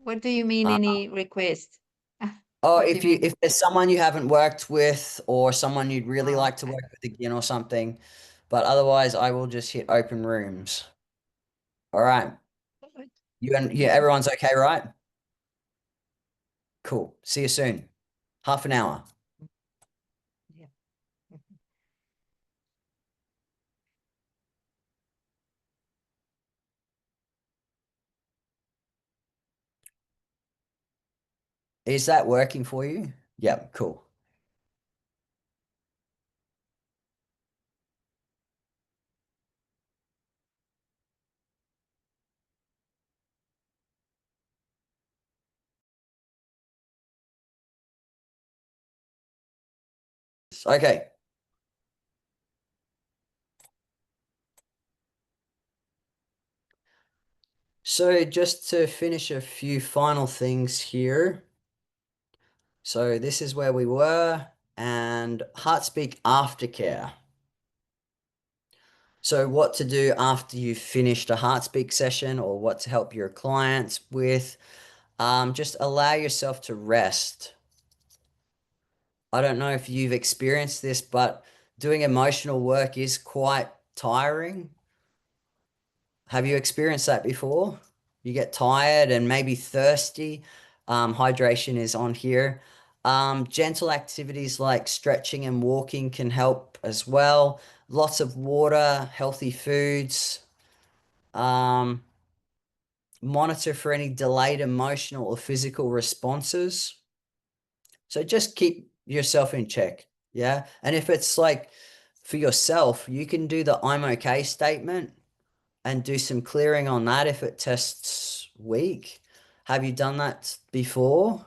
What do you mean, any request? Oh, What do you mean? if there's someone you haven't worked with or someone you'd really Oh, like to okay. work with again or something, but otherwise I will just hit open rooms. All right. Good. Everyone's okay, right? Cool. See you soon. Half an hour. Yeah. Is that working for you? Yeah, cool. Okay. So just to finish a few final things here. So this is where we were, and HeartSpeak aftercare. So what to do after you've finished a HeartSpeak session, or what to help your clients with. Just allow yourself to rest. I don't know if you've experienced this, but doing emotional work is quite tiring. Have you experienced that before? You get tired and maybe thirsty. Hydration is on here. Gentle activities like stretching and walking can help as well. Lots of water, healthy foods. Monitor for any delayed emotional or physical responses. So just keep yourself in check. Yeah. And if it's like for yourself, you can do the I'm okay statement and do some clearing on that if it tests weak. Have you done that before?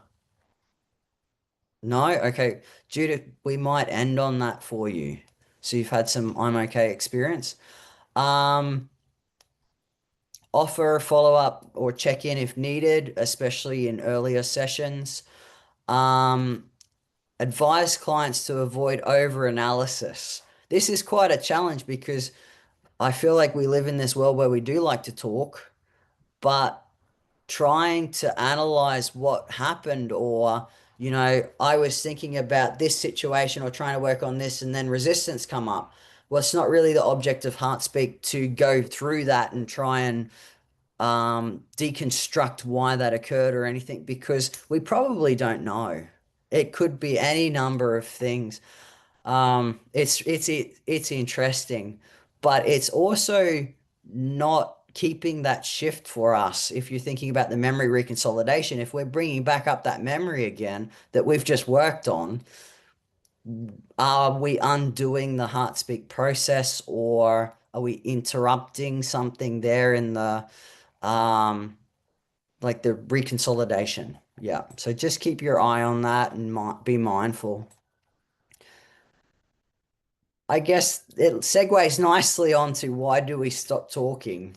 No? Okay. Judith, we might end on that for you. So you've had some I'm okay experience. Offer follow-up or check-in if needed, especially in earlier sessions. Advise clients to avoid over-analysis. This is quite a challenge because I feel like we live in this world where we do like to talk, but trying to analyze what happened, or I was thinking about this situation or trying to work on this and then resistance come up. Well, it's not really the object of HeartSpeak to go through that and try and deconstruct why that occurred or anything, because we probably don't know. It could be any number of things. It's interesting, but it's also not keeping that shift for us. If you're thinking about the memory reconsolidation, if we're bringing back up that memory again that we've just worked on, are we undoing the HeartSpeak process, or are we interrupting something there in the like the reconsolidation? Yeah. So just keep your eye on that and be mindful. I guess it segues nicely onto why do we stop talking?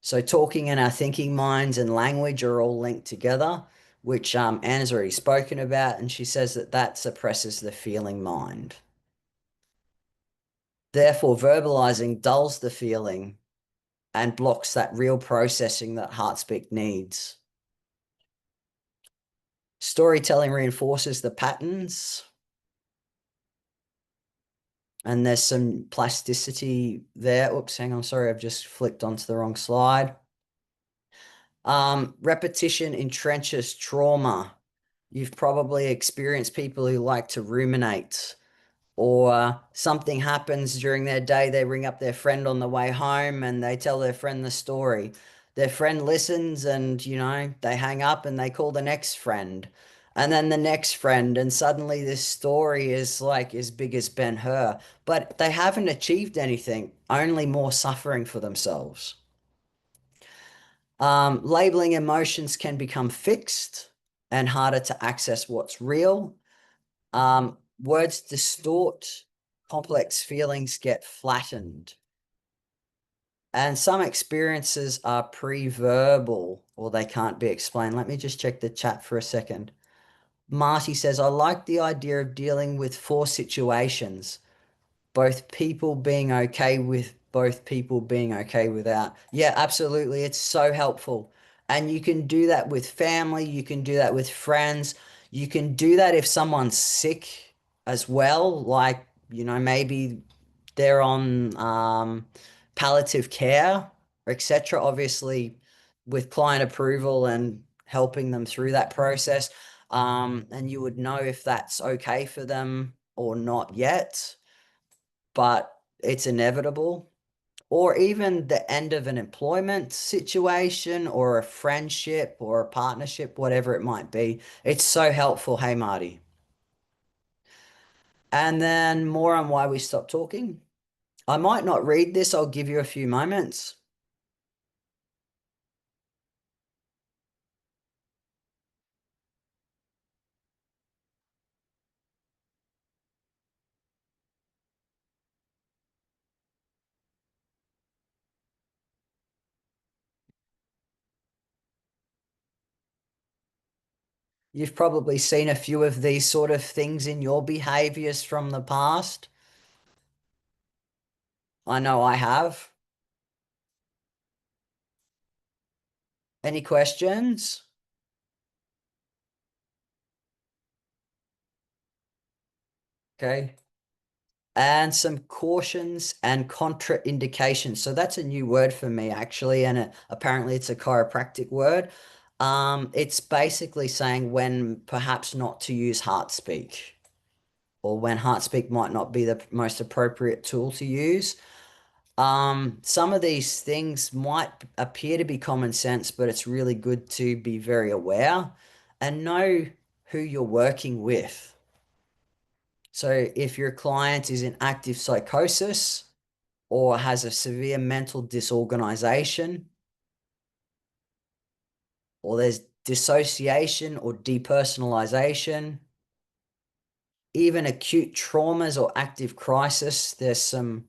So talking and our thinking minds and language are all linked together, which Anne's already spoken about, and she says that that suppresses the feeling mind. Therefore, verbalizing dulls the feeling and blocks that real processing that HeartSpeak needs. Storytelling reinforces the patterns. And there's some plasticity there. Oops, hang on. Sorry, I've just flicked onto the wrong slide. Repetition entrenches trauma. You've probably experienced people who like to ruminate, or something happens during their day. They ring up their friend on the way home and they tell their friend the story. Their friend listens and, they hang up and they call the next friend. And then the next friend, and suddenly this story is like as big as Ben-Hur. But they haven't achieved anything, only more suffering for themselves. Labeling emotions can become fixed. and harder to access what's real. Words distort, complex feelings get flattened. And some experiences are pre-verbal or they can't be explained. Let me just check the chat for a second. Marty says, I like the idea of dealing with 4 situations, both people being okay with both people being okay without. Yeah, absolutely. It's so helpful. And you can do that with family. You can do that with friends. You can do that if someone's sick as well. Like, maybe they're on palliative care, etc. Obviously, with client approval and helping them through that process. And you would know if that's okay for them or not yet, but it's inevitable. Or even the end of an employment situation or a friendship or a partnership, whatever it might be. It's so helpful. Hey, Marty. And then more on why we stopped talking. I might not read this. I'll give you a few moments. You've probably seen a few of these sort of things in your behaviors from the past. I know I have. Any questions? Okay. And some cautions and contraindications. So that's a new word for me, actually, and apparently it's a chiropractic word. It's basically saying when perhaps not to use HeartSpeak, or when HeartSpeak might not be the most appropriate tool to use. Some of these things might appear to be common sense, but it's really good to be very aware and know who you're working with. So if your client is in active psychosis or has a severe mental disorganization, or there's dissociation or depersonalization, even acute traumas or active crisis, there's some,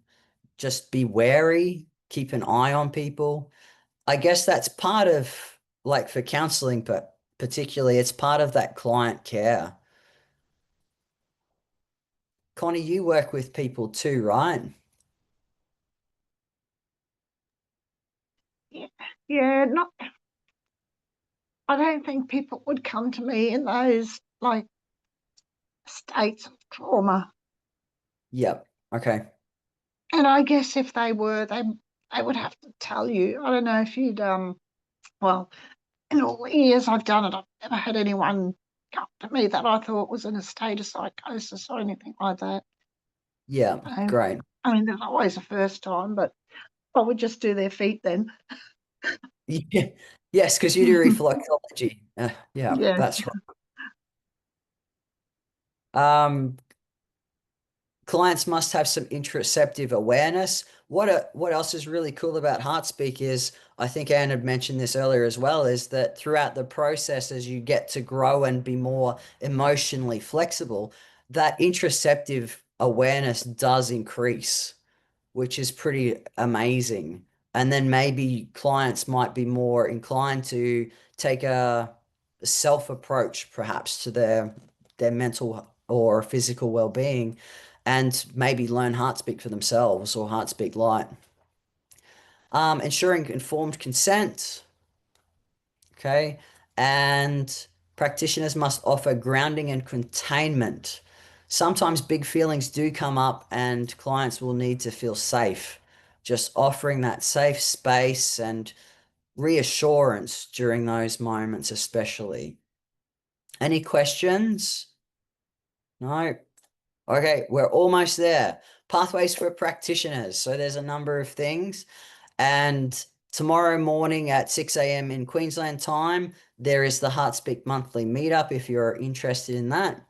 just be wary, keep an eye on people. I guess that's part of, like, for counseling, but particularly it's part of that client care. Connie, you work with people too, right? Yeah, yeah, not. I don't think people would come to me in those like states of trauma. Yep. Okay. And I guess if they were, they would have to tell you. I don't know if you'd well, in all the years I've done it, I've never had anyone come to me that I thought was in a state of psychosis or anything like that. Yeah. Great. I mean, there's always a first time, but I would just do their feet then. Yeah. Yes, because you do reflexology. Yeah, Yeah. that's right. Clients must have some interoceptive awareness. What else is really cool about HeartSpeak is, I think Anne had mentioned this earlier as well, is that throughout the process, as you get to grow and be more emotionally flexible, that interoceptive awareness does increase, which is pretty amazing. And then maybe clients might be more inclined to take a self approach, perhaps, to their mental or physical well-being, and maybe learn HeartSpeak for themselves or HeartSpeak Lite. Ensuring informed consent. Okay. And practitioners must offer grounding and containment. Sometimes big feelings do come up and clients will need to feel safe. Just offering that safe space and reassurance during those moments, especially. Any questions? No? Okay, we're almost there. Pathways for practitioners. So there's a number of things. And tomorrow morning at 6 a.m. in Queensland time, there is the HeartSpeak monthly meetup if you're interested in that.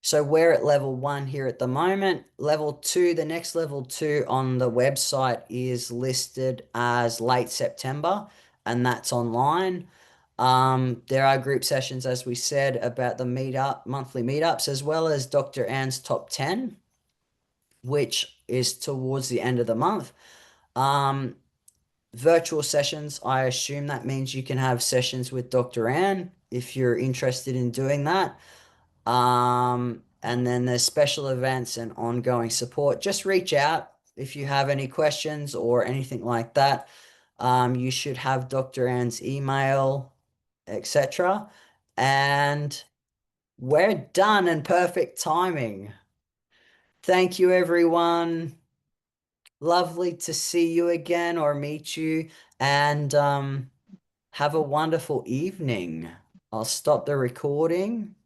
So we're at level 1 here at the moment. Level 2, the next level 2 on the website is listed as late September, and that's online. There are group sessions, as we said, about the monthly meetups, as well as Dr. Anne's top 10, which is towards the end of the month. Virtual sessions, I assume that means you can have sessions with Dr. Anne if you're interested in doing that. And then there's special events and ongoing support. Just reach out if you have any questions or anything like that. You should have Dr. Anne's email, etc. And we're done, and perfect timing. Thank you, everyone. Lovely to see you again or meet you, and have a wonderful evening. I'll stop the recording.